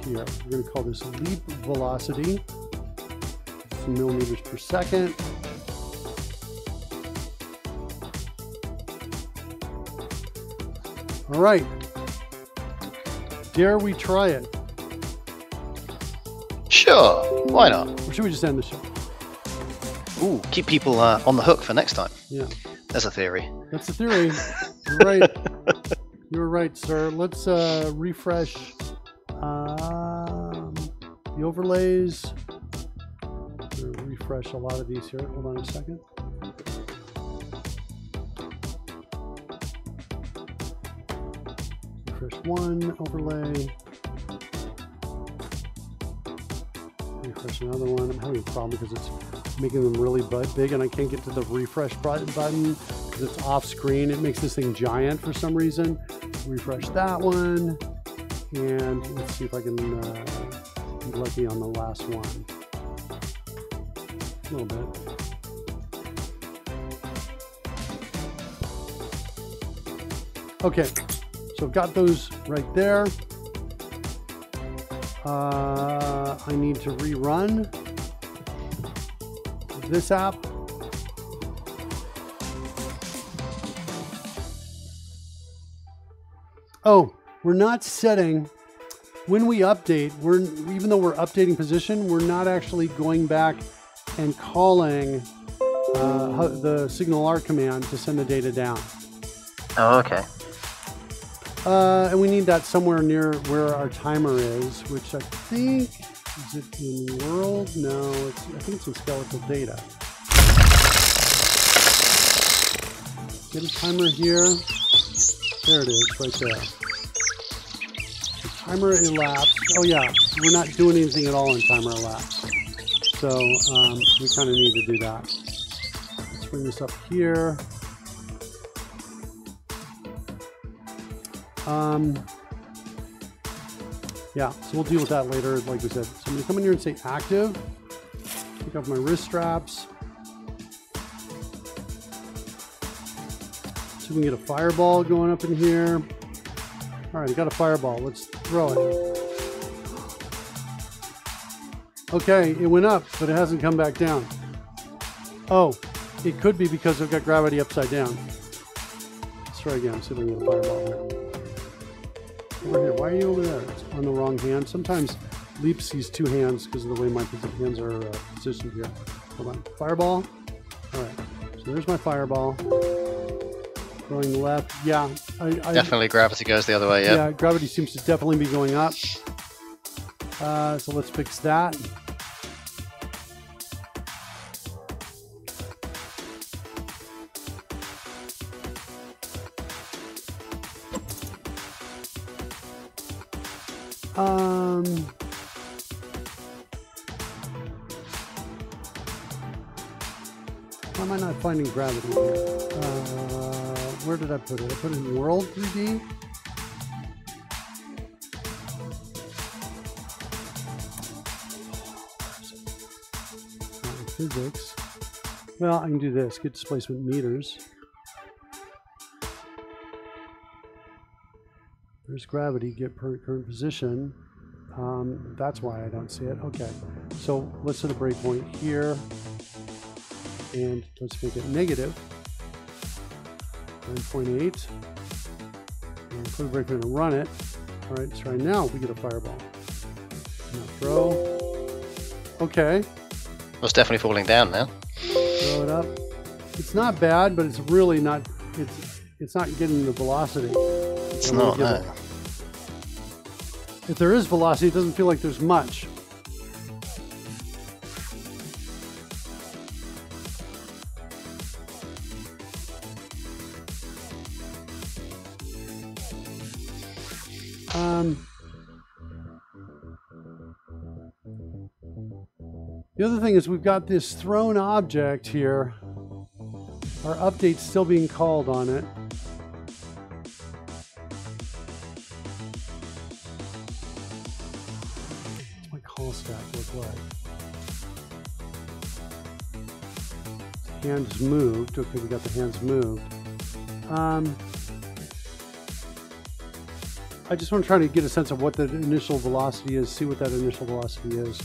Here, we're going to call this leap velocity. Millimeters per second. All right. Dare we try it? Sure. Why not? Or should we just end the show? Ooh, keep people on the hook for next time. Yeah. That's a theory. That's a theory. You're right. You're right, sir. Let's refresh the overlays. Refresh a lot of these here. Hold on a second. Refresh one overlay. Refresh another one. I'm having a problem because it's making them really big and I can't get to the refresh button because it's off screen. It makes this thing giant for some reason. Refresh that one. And let's see if I can be lucky on the last one. A little bit. Okay, so I've got those right there. I need to rerun this app. Oh, we're not setting, when we update, even though we're updating position, we're not actually going back and calling the signal-r command to send the data down. Oh, okay. And we need that somewhere near where our timer is, which I think, is it in world? No, I think it's in skeletal data. Get a timer here. There it is, right there. The timer elapsed. Oh yeah, we're not doing anything at all in timer elapsed. So we kind of need to do that. Let's bring this up here. Yeah, so we'll deal with that later, like we said. So I'm going to come in here and say active. Take off my wrist straps. So we can get a fireball going up in here. All right, I got a fireball. Let's throw it. Okay, it went up, but it hasn't come back down. Oh, it could be because I've got gravity upside down. Let's try again, see if I can get a fireball here. Over here, why are you over there? It's on the wrong hand. Sometimes Leap sees two hands because of the way my hands are positioned here. Hold on, fireball. All right, so there's my fireball. Going left, yeah. Definitely gravity goes the other way, yeah. Yeah, gravity seems to definitely be going up. So let's fix that. Why am I not finding gravity here? Where did I put it? I put it in World 3D. Physics. Well, I can do this. Get displacement meters. There's gravity. Get current position. That's why I don't see it. Okay. So let's set a breakpoint here. And let's make it negative 9.8 and put a breakpoint and run it. All right, so right now we get a fireball. Now throw. Okay. Well, it's definitely falling down now. Throw it up. It's not bad, but it's really not. It's not getting the velocity. It's not. No. If there is velocity, it doesn't feel like there's much. The other thing is we've got this thrown object here. Our update's still being called on it. What's my call stack look like? Hands moved. Okay, we got the hands moved. I just want to try to get a sense of what the initial velocity is, see what that initial velocity is.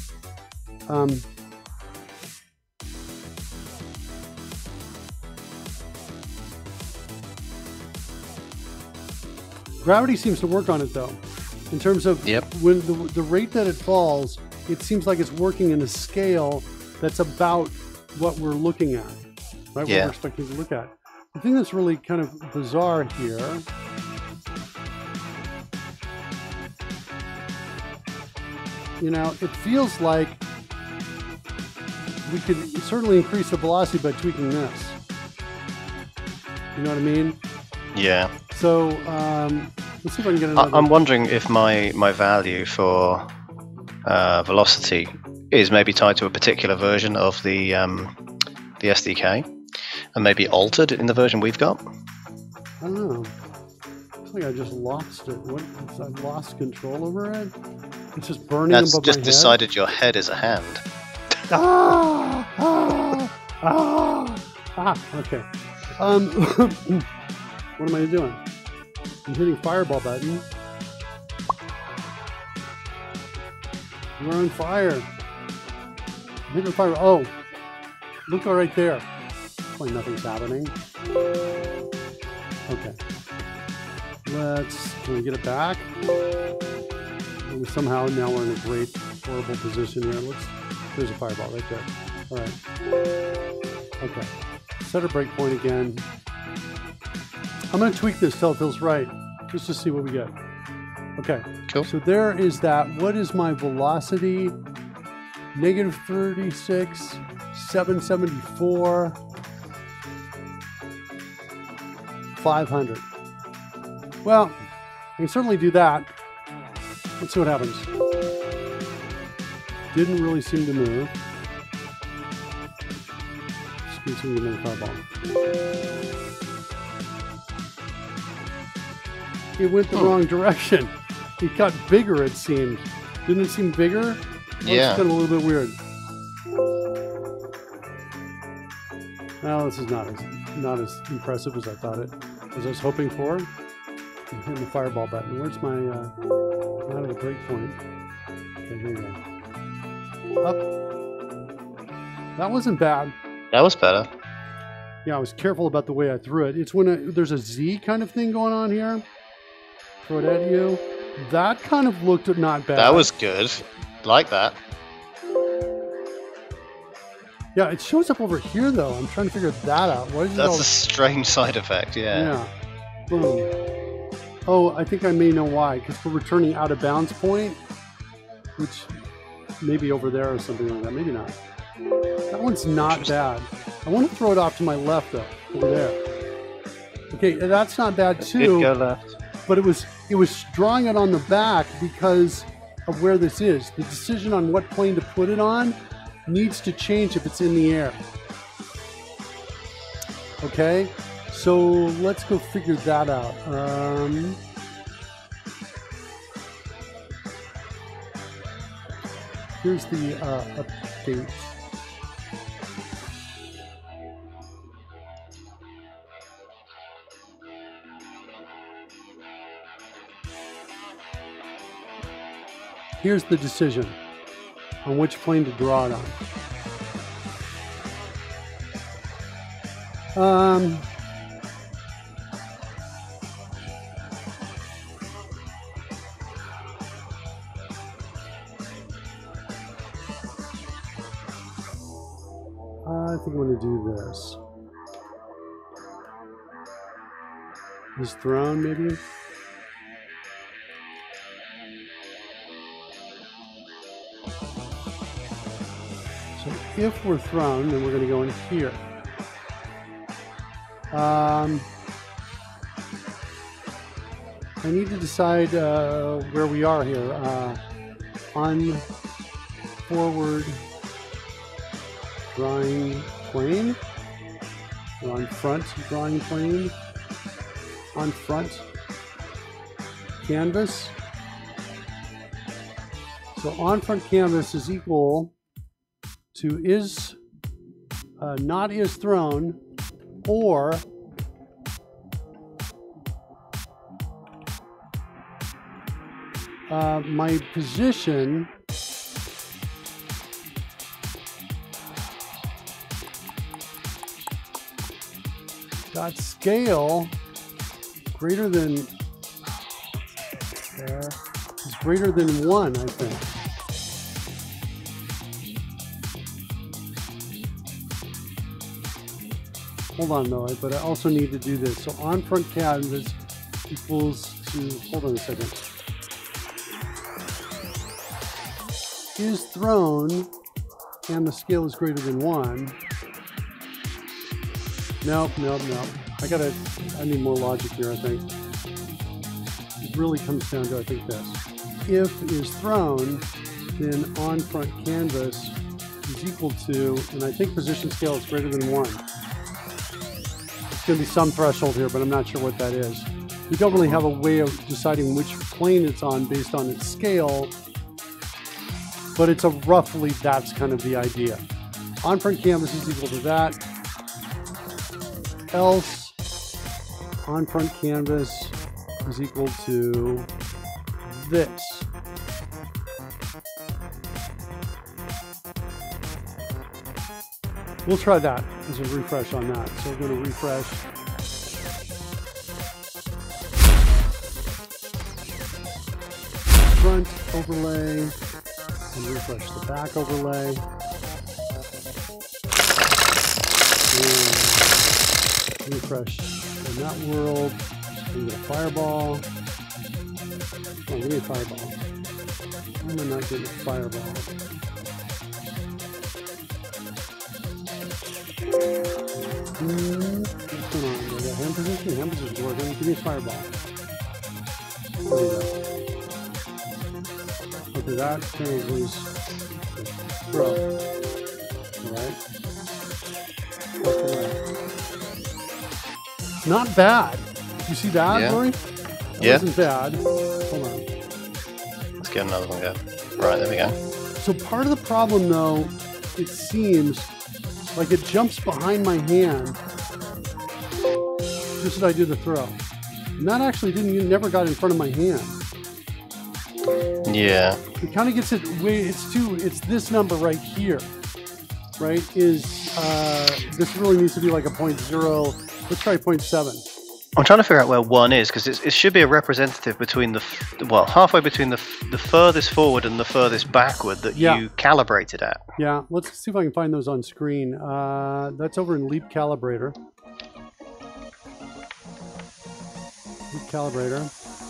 Gravity seems to work on it though. In terms of when the rate that it falls, it seems like it's working in a scale that's about what we're looking at, right? Yeah. What we're expecting to look at. The thing that's really kind of bizarre here it feels like we could certainly increase the velocity by tweaking this. You know what I mean? Yeah. So let's see if I can get another. I'm wondering if my value for velocity is maybe tied to a particular version of the SDK, and maybe altered in the version we've got. I don't know. Looks like I just lost it. What? I lost control over it. It's just burning above my head. That's just decided your head is a hand. Okay. What am I doing? I'm hitting fireball button. We're on fire. I'm hitting fire. Oh, look right there. Like nothing's happening. Okay. Can we get it back? And somehow now we're in a great, horrible position here. There's a fireball right there. All right. Okay. Set a breakpoint again. I'm going to tweak this till it feels right, just to see what we get. Okay. Cool. So there is that. What is my velocity? Negative 36, 774, 500. Well, I can certainly do that. Let's see what happens. Didn't really seem to move. Just seem to make a fireball. It went the wrong direction. It got bigger, it seemed. Didn't it seem bigger? Yeah. It's kind of a little bit weird. Well, this is not as impressive as I thought it. As I was hoping for. I'm hitting the fireball button. Where's my out of the breakpoint? Okay, here we go. Up. That wasn't bad. That was better. Yeah, I was careful about the way I threw it. It's when there's a Z kind of thing going on here. Throw it at you. That kind of looked not bad. That was good. Like that. Yeah, it shows up over here though. I'm trying to figure that out. What is That's a strange side effect, yeah. Boom. Oh, I think I may know why. Because we're returning out of bounds point, which maybe over there or something like that. Maybe not. That one's not bad. I want to throw it off to my left though, over there. Okay, that's not bad too. Go left. But it was drawing it on the back because of where this is. The decision on what plane to put it on needs to change if it's in the air. Okay, so let's go figure that out. Here's the update. Here's the decision on which plane to draw it on. I think I'm going to do this. His throne, maybe? So if we're thrown, then we're going to go in here. I need to decide where we are here. On forward drawing plane, or on front drawing plane, on front canvas. So on front canvas is equal to is not is thrown, or my position dot scale greater than there is greater than 1, I think. Hold on though, but I also need to do this. So on front canvas equals to, hold on a second, is thrown and the scale is greater than 1. Nope. I need more logic here, I think. It really comes down to, I think, this. If is thrown, then on front canvas is equal to, and I think position scale is greater than 1. It's going to be some threshold here, but I'm not sure what that is. We don't really have a way of deciding which plane it's on based on its scale, but it's a roughly, that's kind of the idea. On front canvas is equal to that. Else on front canvas is equal to this. We'll try that as a refresh on that. So we're going to refresh. Front overlay and refresh the back overlay. And refresh in that world. And get a fireball. Oh, give me a fireball. Why am I not getting a fireball? What's going on? Do I got hand position? Hand position is working. Give me a fireball. There we go. Okay, that changes throw. Alright. Not bad. You see that, Yeah. Rory? That wasn't bad. Hold on. Let's get another one go. Right, there we go. So part of the problem, though, it seems like it jumps behind my hand just as I do the throw. And that actually never got in front of my hand. Yeah. It kind of gets it way, it's this number right here, right? This really needs to be like a 0.0. Let's try 0.7. I'm trying to figure out where 1 is, because it should be a representative between halfway between the furthest forward and the furthest backward that you calibrated at. Yeah, let's see if I can find those on screen. That's over in Leap Calibrator.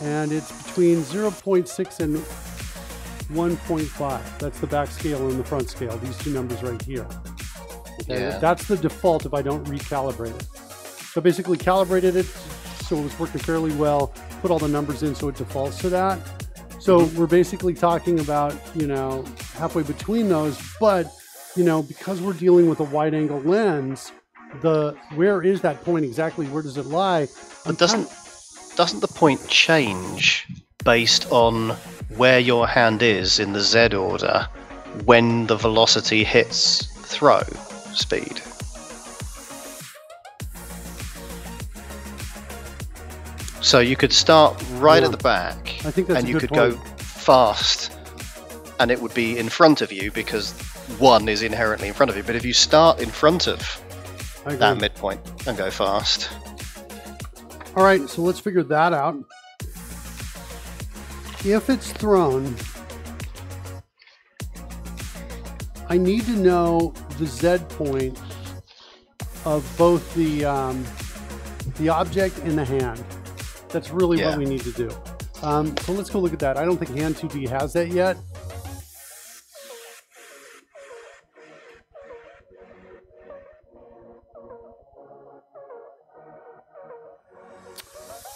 And it's between 0.6 and 1.5. That's the back scale and the front scale, these two numbers right here. Okay, Yeah. That's the default if I don't recalibrate it. So basically calibrated it so it was working fairly well, put all the numbers in so it defaults to that. So we're basically talking about, you know, halfway between those, but, you know, because we're dealing with a wide angle lens, where is that point exactly? Where does it lie? But doesn't the point change based on where your hand is in the Z order when the velocity hits throw speed? So you could start right at the back, I think that's and a you good could point. go fast, and it would be in front of you because 1 is inherently in front of you. But if you start in front of that midpoint and go fast. All right, so let's figure that out. If it's thrown, I need to know the Z point of both the object and the hand. That's really what we need to do. So let's go look at that. I don't think Hand 2D has that yet.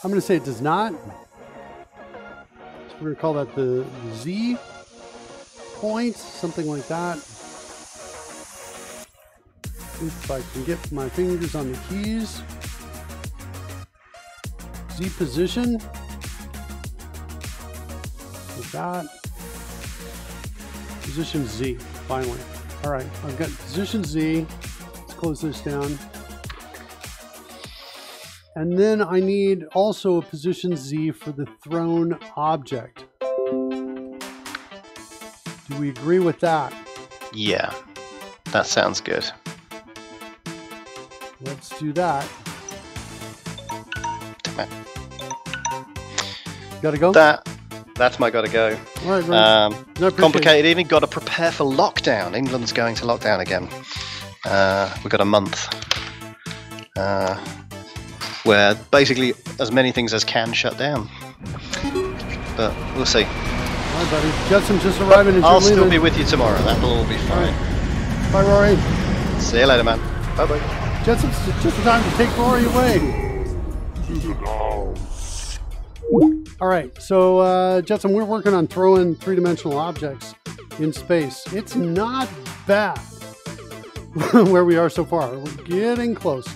I'm going to say it does not. So we're going to call that the Z point, something like that. If I can get my fingers on the keys. Z position. Like that. Position Z, finally. All right, I've got position Z. Let's close this down. And then I need also a position Z for the thrown object. Do we agree with that? Yeah, that sounds good. Let's do that. Gotta go? That's my gotta go. All right, no, complicated evening. Got to prepare for lockdown. England's going to lockdown again. We've got a month where basically as many things as can shut down. But we'll see. All right, buddy. Jetson's just arriving and I'll still be with you tomorrow. That'll all be fine. Right. Bye, Rory. See you later, man. Bye-bye. Jetson's just the time to take Rory away. All right, so Jetson, we're working on throwing three-dimensional objects in space. It's not bad where we are so far. We're getting close.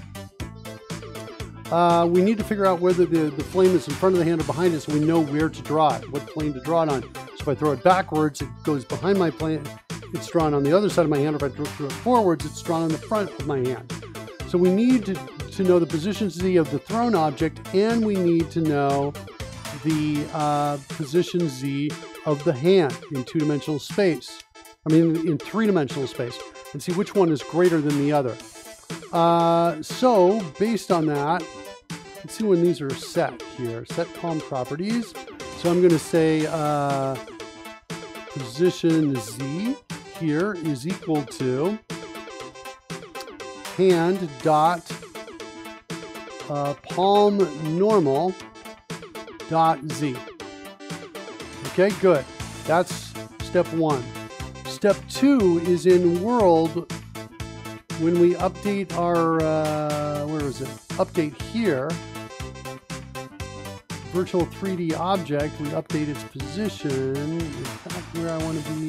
We need to figure out whether the flame is in front of the hand or behind it so we know where to draw it, what plane to draw it on. So if I throw it backwards, it goes behind my plane. It's drawn on the other side of my hand. If I throw it forwards, it's drawn on the front of my hand. So we need to know the position Z of the thrown object, and we need to know the position Z of the hand in two-dimensional space. I mean, in three-dimensional space, and see which one is greater than the other. So based on that, let's see when these are set here. Set palm properties. So I'm going to say position Z here is equal to hand dot palm normal dot Z. Okay, good. That's step one. Step two is in world. When we update our, where is it? Update here. Virtual 3D object, we update its position. Is that where I want to be?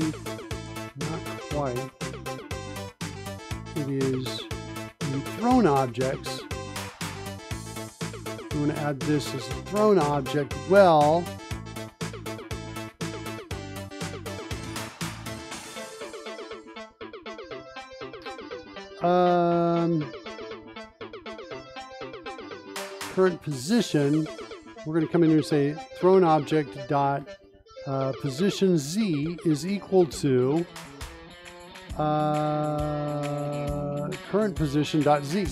Not quite. It is in thrown objects. We want to add this as a thrown object. Well, current position, we're going to come in here and say thrown object dot position Z is equal to current position dot Z.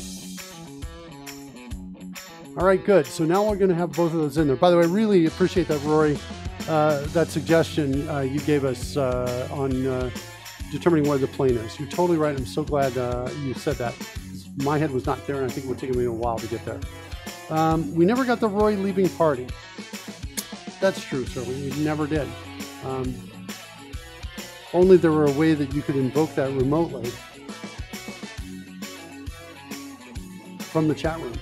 All right, good. So now we're going to have both of those in there. By the way, I really appreciate that, Rory, that suggestion you gave us on determining where the plane is. You're totally right. I'm so glad you said that. My head was not there, and I think it would take me a while to get there. We never got the Roy leaving party. That's true, sir. We never did. Only there were a way that you could invoke that remotely from the chat room.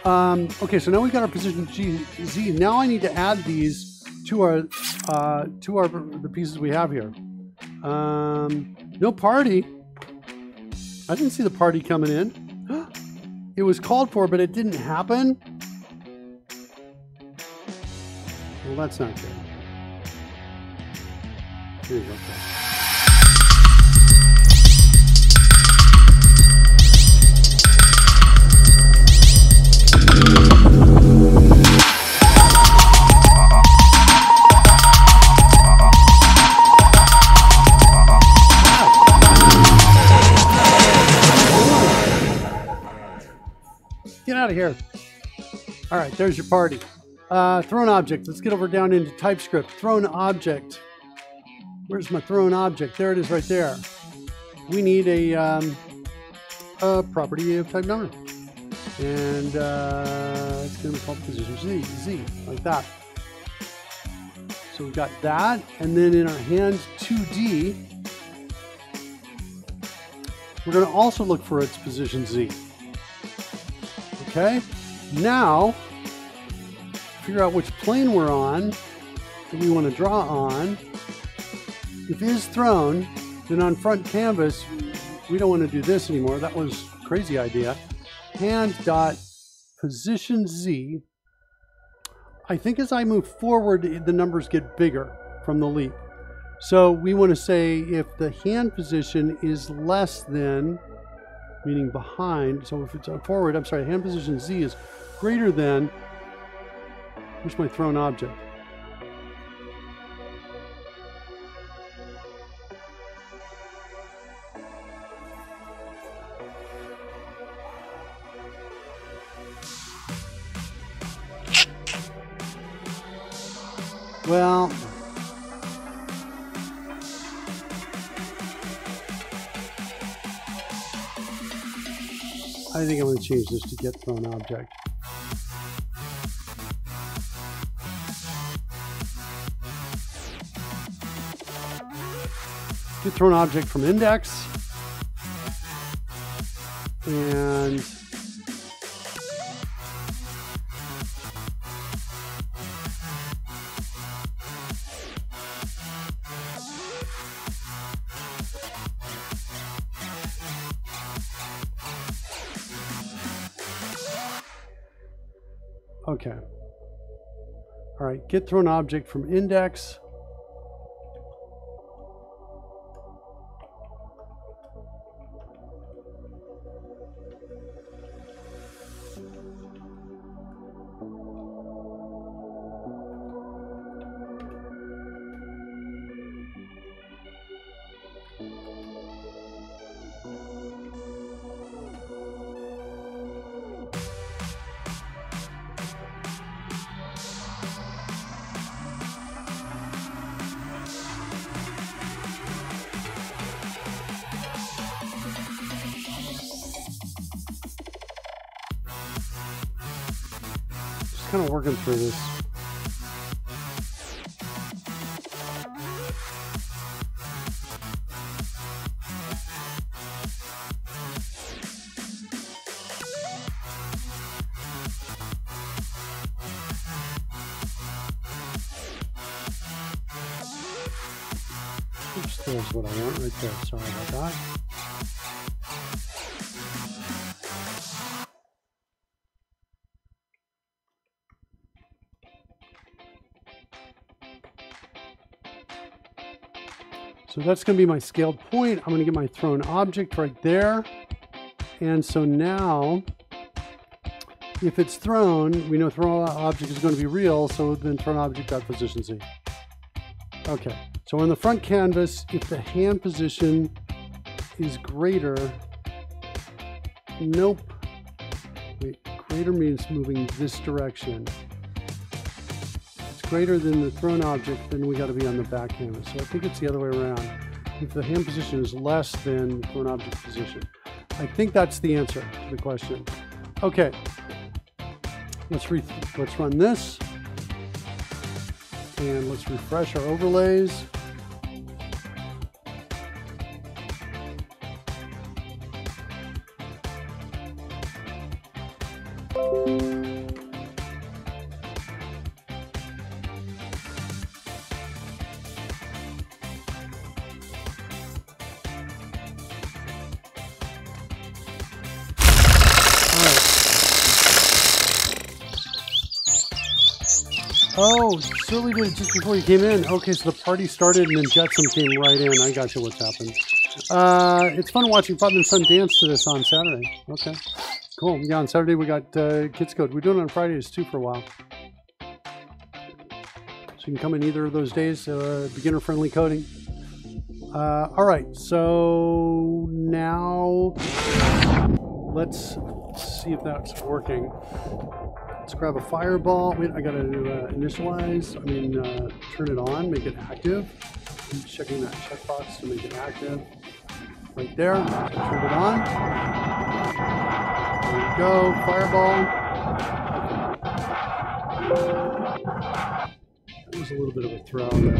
Okay, so now we've got our position Z. Now I need to add these to our to the pieces we have here. No party. I didn't see the party coming in. It was called for, but it didn't happen. Well, that's not good. Here you go. Get out of here. All right, there's your party. Thrown object. Let's get over down into TypeScript. Thrown object. Where's my thrown object? There it is right there. We need a property of type number. And it's going to be called position Z, like that. So we've got that. And then in our hand 2D, we're going to also look for its position Z. Okay, now figure out which plane we're on that we want to draw on. If is thrown, then on front canvas, we don't want to do this anymore. That was a crazy idea. Hand dot position Z. I think as I move forward, the numbers get bigger from the leap. So we want to say if the hand position is less than, meaning behind, so if it's forward, I'm sorry, hand position Z is greater than, where's my thrown object? Well, I think I'm going to change this to get thrown object. Get thrown object from index. And okay. All right, get thrown object from index. Kind of working through this. Oops, there's what I want right there. Sorry about that. So that's going to be my scaled point. I'm going to get my thrown object right there. And so now, if it's thrown, we know thrown object is going to be real, so then thrown object dot position Z. Okay, so on the front canvas, if the hand position is greater, nope. Wait, greater means moving this direction. Greater than the thrown object, then we got to be on the back canvas. So I think it's the other way around. If the hand position is less than the thrown object position. I think that's the answer to the question. Okay, let's run this. And let's refresh our overlays. Oh, Sully did it just before you came in. Okay, so the party started and then Jetsam came right in. I got you what's happened. It's fun watching Father and Son dance to this on Saturday. Okay, cool. Yeah, on Saturday we got Kids Code. We're doing it on Fridays too for a while. So you can come in either of those days, beginner-friendly coding. All right, so now let's see if that's working. Let's grab a fireball. Wait, I gotta initialize, turn it on, make it active. I'm checking that checkbox to make it active. Right there, turn it on. There we go, fireball. That was a little bit of a throw there.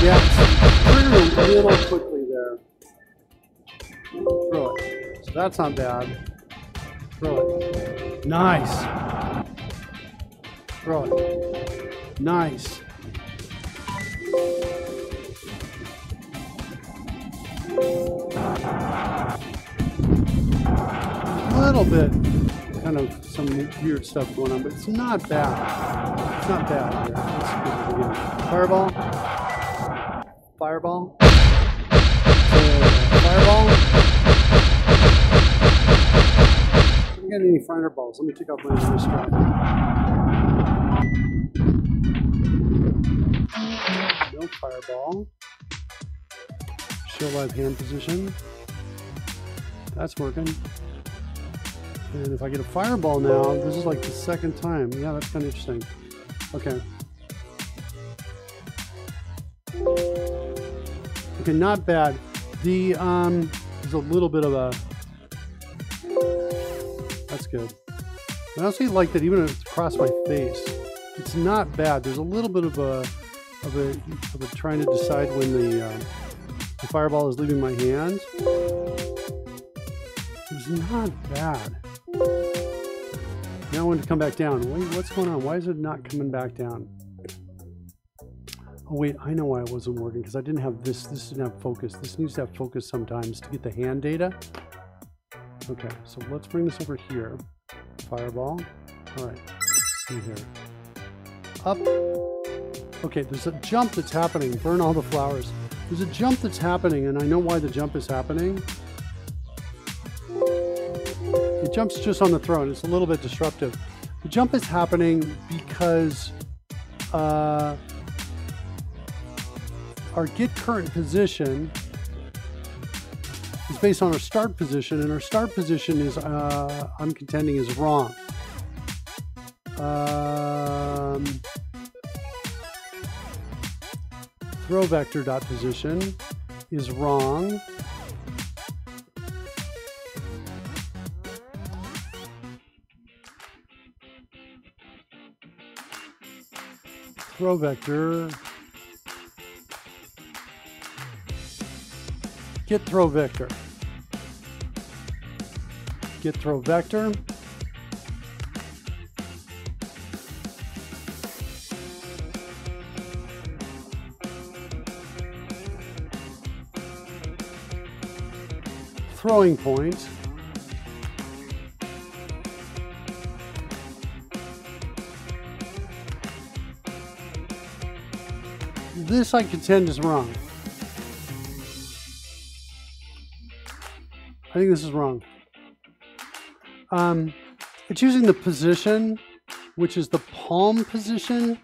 Yeah, it's triggering a little quickly there. Throw it. So that's not bad. Throw it. Nice. Throw it. Nice. A little bit, kind of some weird stuff going on, but it's not bad. It's not bad here. Let's get it again. Fireball. Fireball. Fireball. I don't get any fireballs. Let me take off my wrist strap. No fireball. Show live hand position. That's working. And if I get a fireball now, this is like the second time. Yeah, that's kind of interesting. Okay. Okay, not bad. The there's a little bit of a. That's good. I also like that even if it's across my face, it's not bad. There's a little bit of a trying to decide when the fireball is leaving my hand. It's not bad. Now I want to come back down. Wait, what's going on? Why is it not coming back down? Oh wait, I know why it wasn't working, because I didn't have this. This didn't have focus. This needs to have focus sometimes to get the hand data. Okay, so let's bring this over here. Fireball. All right, let's see here. Up. Okay, there's a jump that's happening. Burn all the flowers. There's a jump that's happening, and I know why the jump is happening. It jumps just on the throne. It's a little bit disruptive. The jump is happening because our get current position is based on our start position, and our start position is, I'm contending, is wrong. Throw vector dot position is wrong. Throw vector. Get throw vector. Get throw vector. Throwing point. This I contend is wrong. I think this is wrong. It's using the position, which is the palm position,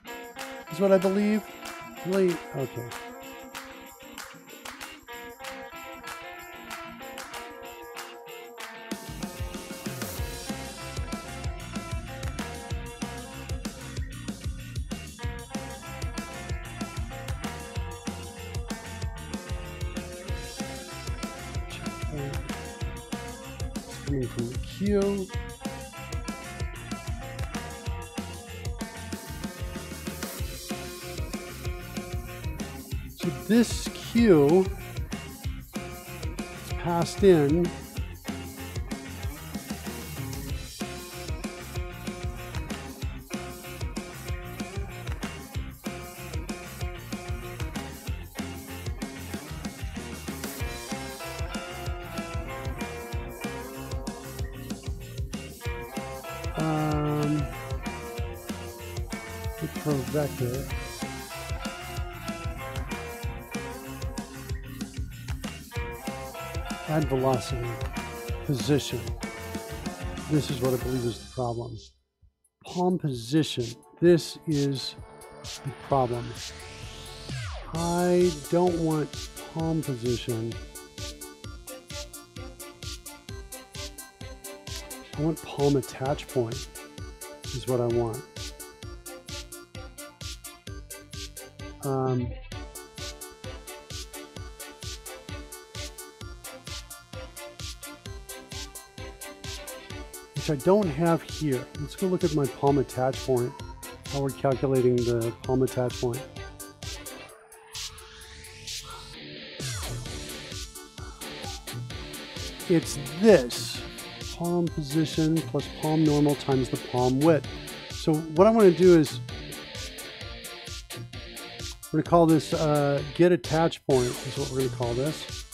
is what I believe. Really? Okay. Coming from the Q. So this Q is passed in. throw vector. Add velocity. Position. This is what I believe is the problem. Palm position. This is the problem. I don't want palm position. I want palm attach point is what I want. Which I don't have here. Let's go look at my palm attach point, how we're calculating the palm attach point. It's this, palm position plus palm normal times the palm width. So what I want to do is, we're going to call this get attach point is what we're going to call this.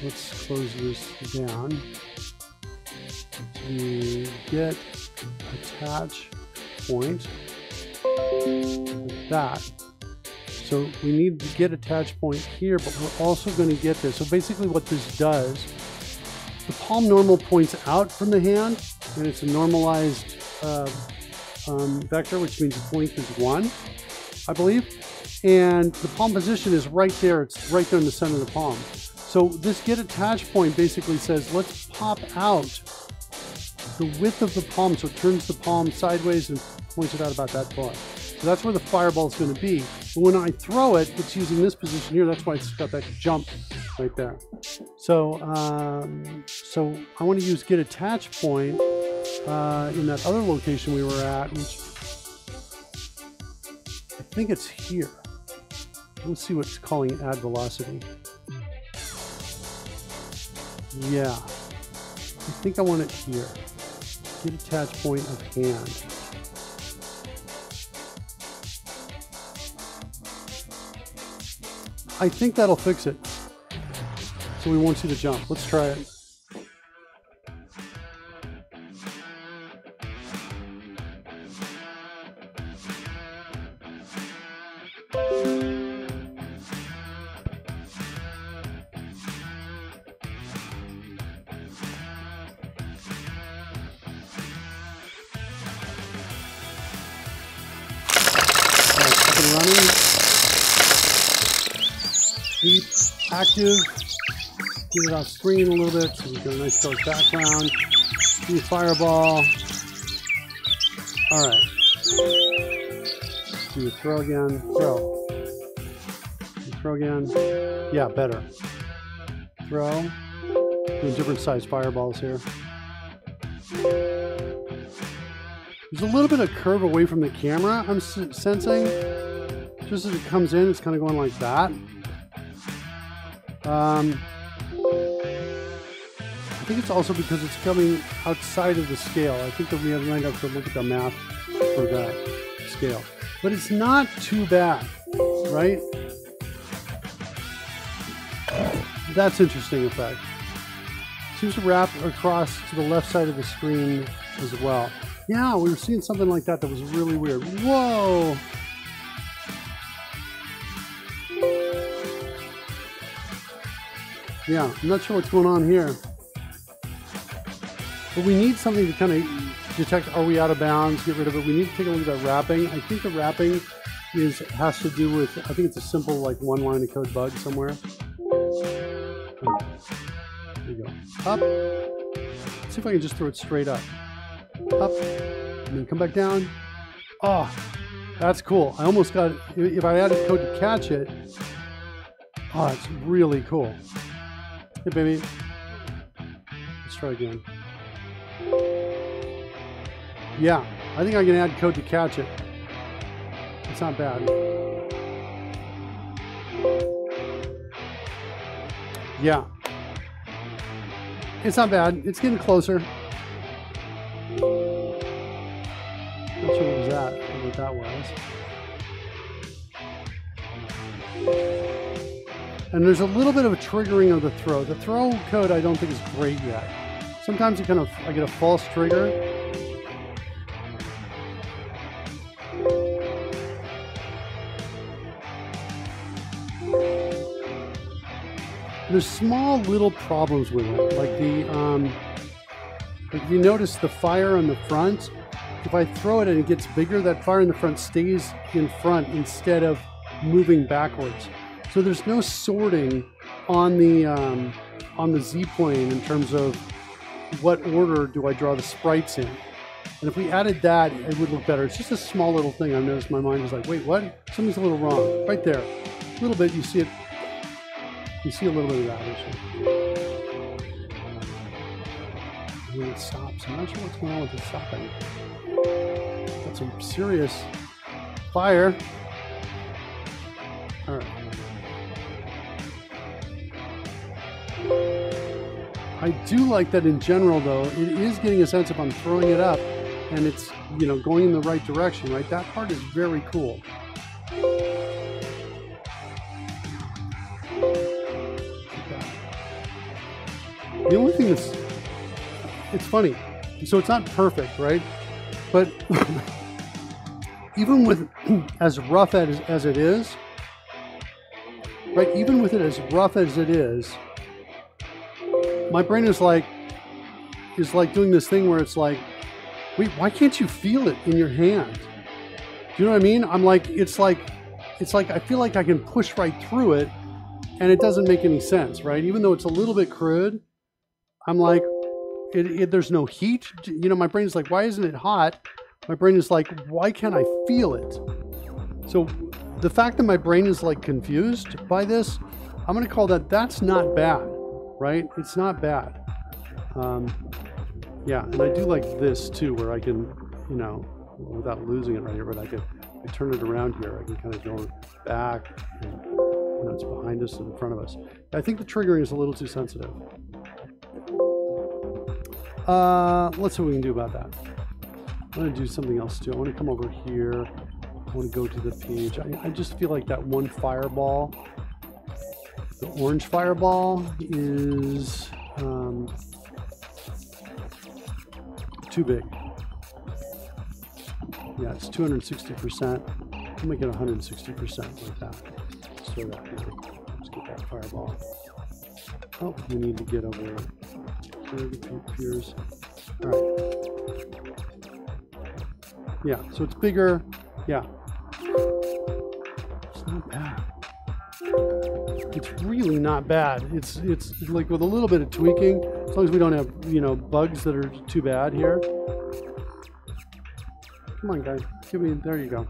Let's close this down. We get attach point like that. So we need to get attach point here, but we're also going to get this. So basically what this does, the palm normal points out from the hand, and it's a normalized vector, which means its length is 1, I believe. And the palm position is right there. It's right there in the center of the palm. So this get attach point basically says, let's pop out the width of the palm, so it turns the palm sideways and points it out about that far. So that's where the fireball is going to be. But when I throw it, it's using this position here. That's why it's got that jump right there. So, so I want to use get attach point in that other location we were at, which I think it's here. Let's see what's calling add velocity. Yeah, I think I want it here. Get attach point of hand. I think that'll fix it. So we won't see the jump. Let's try it. Running. Keep active. Get it off screen a little bit so we get a nice dark background. Do a fireball. Alright. Do a throw again. Throw. Throw again. Yeah, better. Throw. Doing different size fireballs here. There's a little bit of curve away from the camera, I'm sensing. Just as it comes in, it's kind of going like that. I think it's also because it's coming outside of the scale. I think that we might have to look at the math for that scale. But it's not too bad, right? That's interesting effect. Seems to wrap across to the left side of the screen as well. Yeah, we were seeing something like that that was really weird. Whoa! Yeah, I'm not sure what's going on here. But we need something to kind of detect, are we out of bounds, get rid of it. We need to take a look at that wrapping. I think the wrapping has to do with, I think it's a simple like one line of code bug somewhere. There you go. Up. Let's see if I can just throw it straight up. Up. And then come back down. Oh, that's cool. I almost got, if I added code to catch it, oh, it's really cool. Hey, baby. Let's try again. Yeah, I think I can add code to catch it. It's not bad. Yeah. It's not bad. It's getting closer. Not sure what that was. And there's a little bit of a triggering of the throw. The throw code I don't think is great yet. Sometimes I get a false trigger. There's small little problems with it, like if you notice the fire on the front, if I throw it and it gets bigger, that fire in the front stays in front instead of moving backwards. So there's no sorting on the Z-plane in terms of what order do I draw the sprites in. And if we added that, it would look better. It's just a small little thing. I've noticed my mind is like, wait, what? Something's a little wrong. Right there. A little bit, you see it. You see a little bit of that issue. And then it stops. I'm not sure what's going on with it stopping. Got some serious fire. All right. I do like that in general, though. It is getting a sense of I'm throwing it up and it's, you know, going in the right direction, right? That part is very cool. The only thing that's, it's funny. So it's not perfect, right? But even with as rough as it is, right? Even with it as rough as it is, my brain is like doing this thing where it's like, wait, why can't you feel it in your hand? Do you know what I mean? I'm like, it's like I feel like I can push right through it, and it doesn't make any sense, right? Even though it's a little bit crude, I'm like, there's no heat. You know, my brain is like, why isn't it hot? My brain is like, why can't I feel it? So the fact that my brain is like confused by this, I'm going to call that's not bad, right? It's not bad. Yeah, and I do like this too, where I can, you know, without losing it right here, but I turn it around here. I can kind of go back, and, you know, it's behind us and in front of us. I think the triggering is a little too sensitive. Let's see what we can do about that. I'm going to do something else too. I want to come over here. I want to go to the page. I just feel like that one fireball, the orange fireball, is too big. Yeah, it's 260%. I'll make it 160% like that. Let's throw that down. Let's get that fireball. Oh, we need to get over here. It appears. All right. Yeah, so it's bigger. Yeah. It's not bad. It's really not bad. It's like with a little bit of tweaking, as long as we don't have, you know, bugs that are too bad here. Come on, guys. Give me, there you go.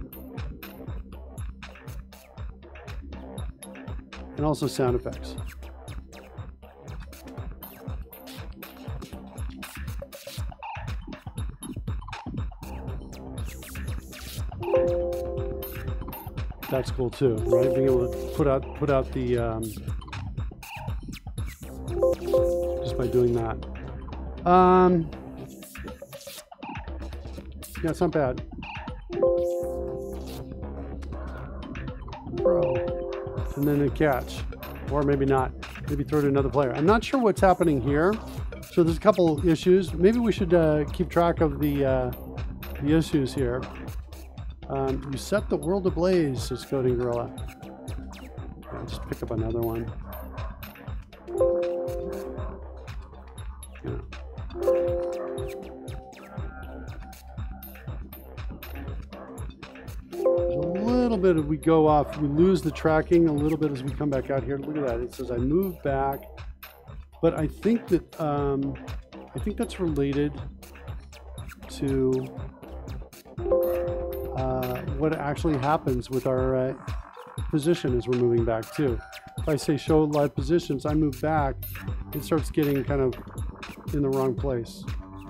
And also sound effects. That's cool too, right? Being able to put out the just by doing that. Yeah, it's not bad. Bro. And then a catch, or maybe not. Maybe throw to another player. I'm not sure what's happening here. So there's a couple issues. Maybe we should keep track of the issues here. You set the world ablaze, says Coding Gorilla. I'll just pick up another one. Yeah. There's a little bit as we go off, we lose the tracking a little bit as we come back out here. Look at that. It says I move back, but I think that that's related to what actually happens with our position as we're moving back too. If I say show live positions, I move back, it starts getting kind of in the wrong place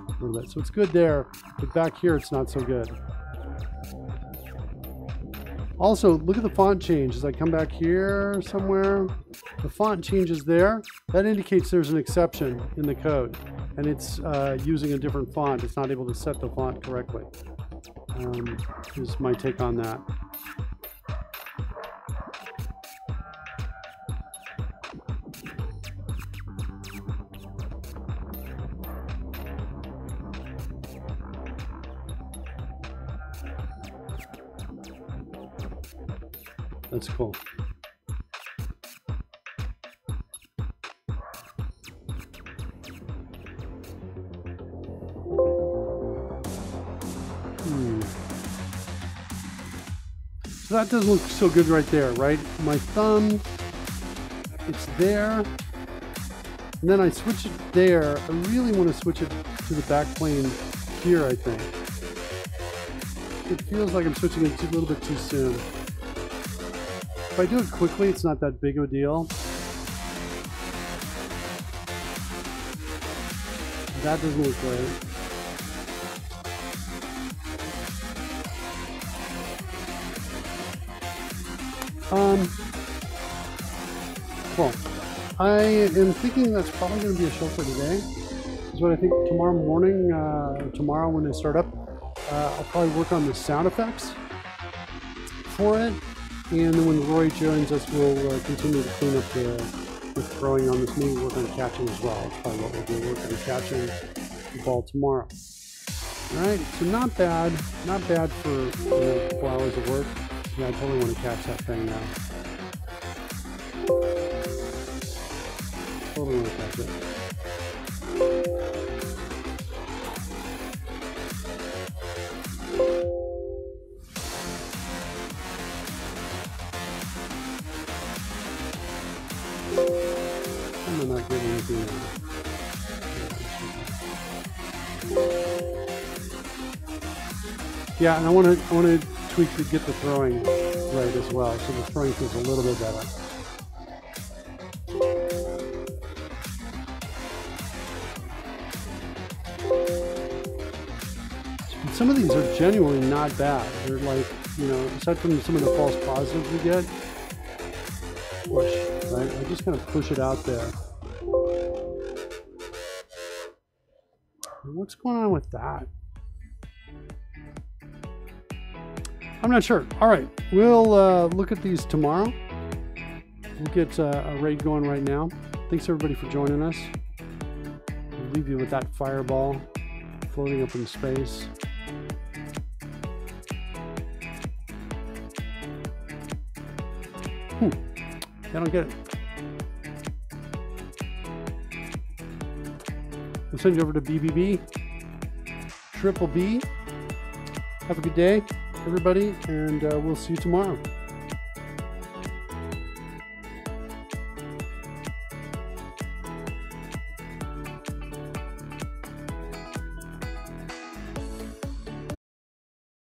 a little bit. So it's good there, but back here it's not so good. Also, look at the font change. As I come back here somewhere, the font changes there. That indicates there's an exception in the code, and it's using a different font. It's not able to set the font correctly. Is my take on that. That's cool. So that doesn't look so good right there, right? My thumb, it's there. And then I switch it there. I really want to switch it to the back plane here, I think. It feels like I'm switching it a little bit too soon. If I do it quickly, it's not that big of a deal. That doesn't look great. Cool. I am thinking that's probably going to be a show for today. Is what I think. Tomorrow morning, tomorrow when I start up, I'll probably work on the sound effects for it. And then when Roy joins us, we'll continue to clean up the throwing on this. Maybe work on catching as well. That's probably what we'll do. Work on catching the ball tomorrow. All right, so not bad. Not bad for 4 hours of work. Yeah, I totally want to catch that thing now. Totally want to catch it. I'm not getting anything now. Yeah, and I want to tweak to get the throwing right as well, so the throwing feels a little bit better. Some of these are genuinely not bad. They're like, you know, aside from some of the false positives we get, push, right? I just kind of push it out there. What's going on with that? I'm not sure. All right, we'll look at these tomorrow. We'll get a raid going right now. Thanks everybody for joining us. We'll leave you with that fireball floating up in space. I don't get it. We'll send you over to BBB. Triple B. Have a good day, everybody, and we'll see you tomorrow.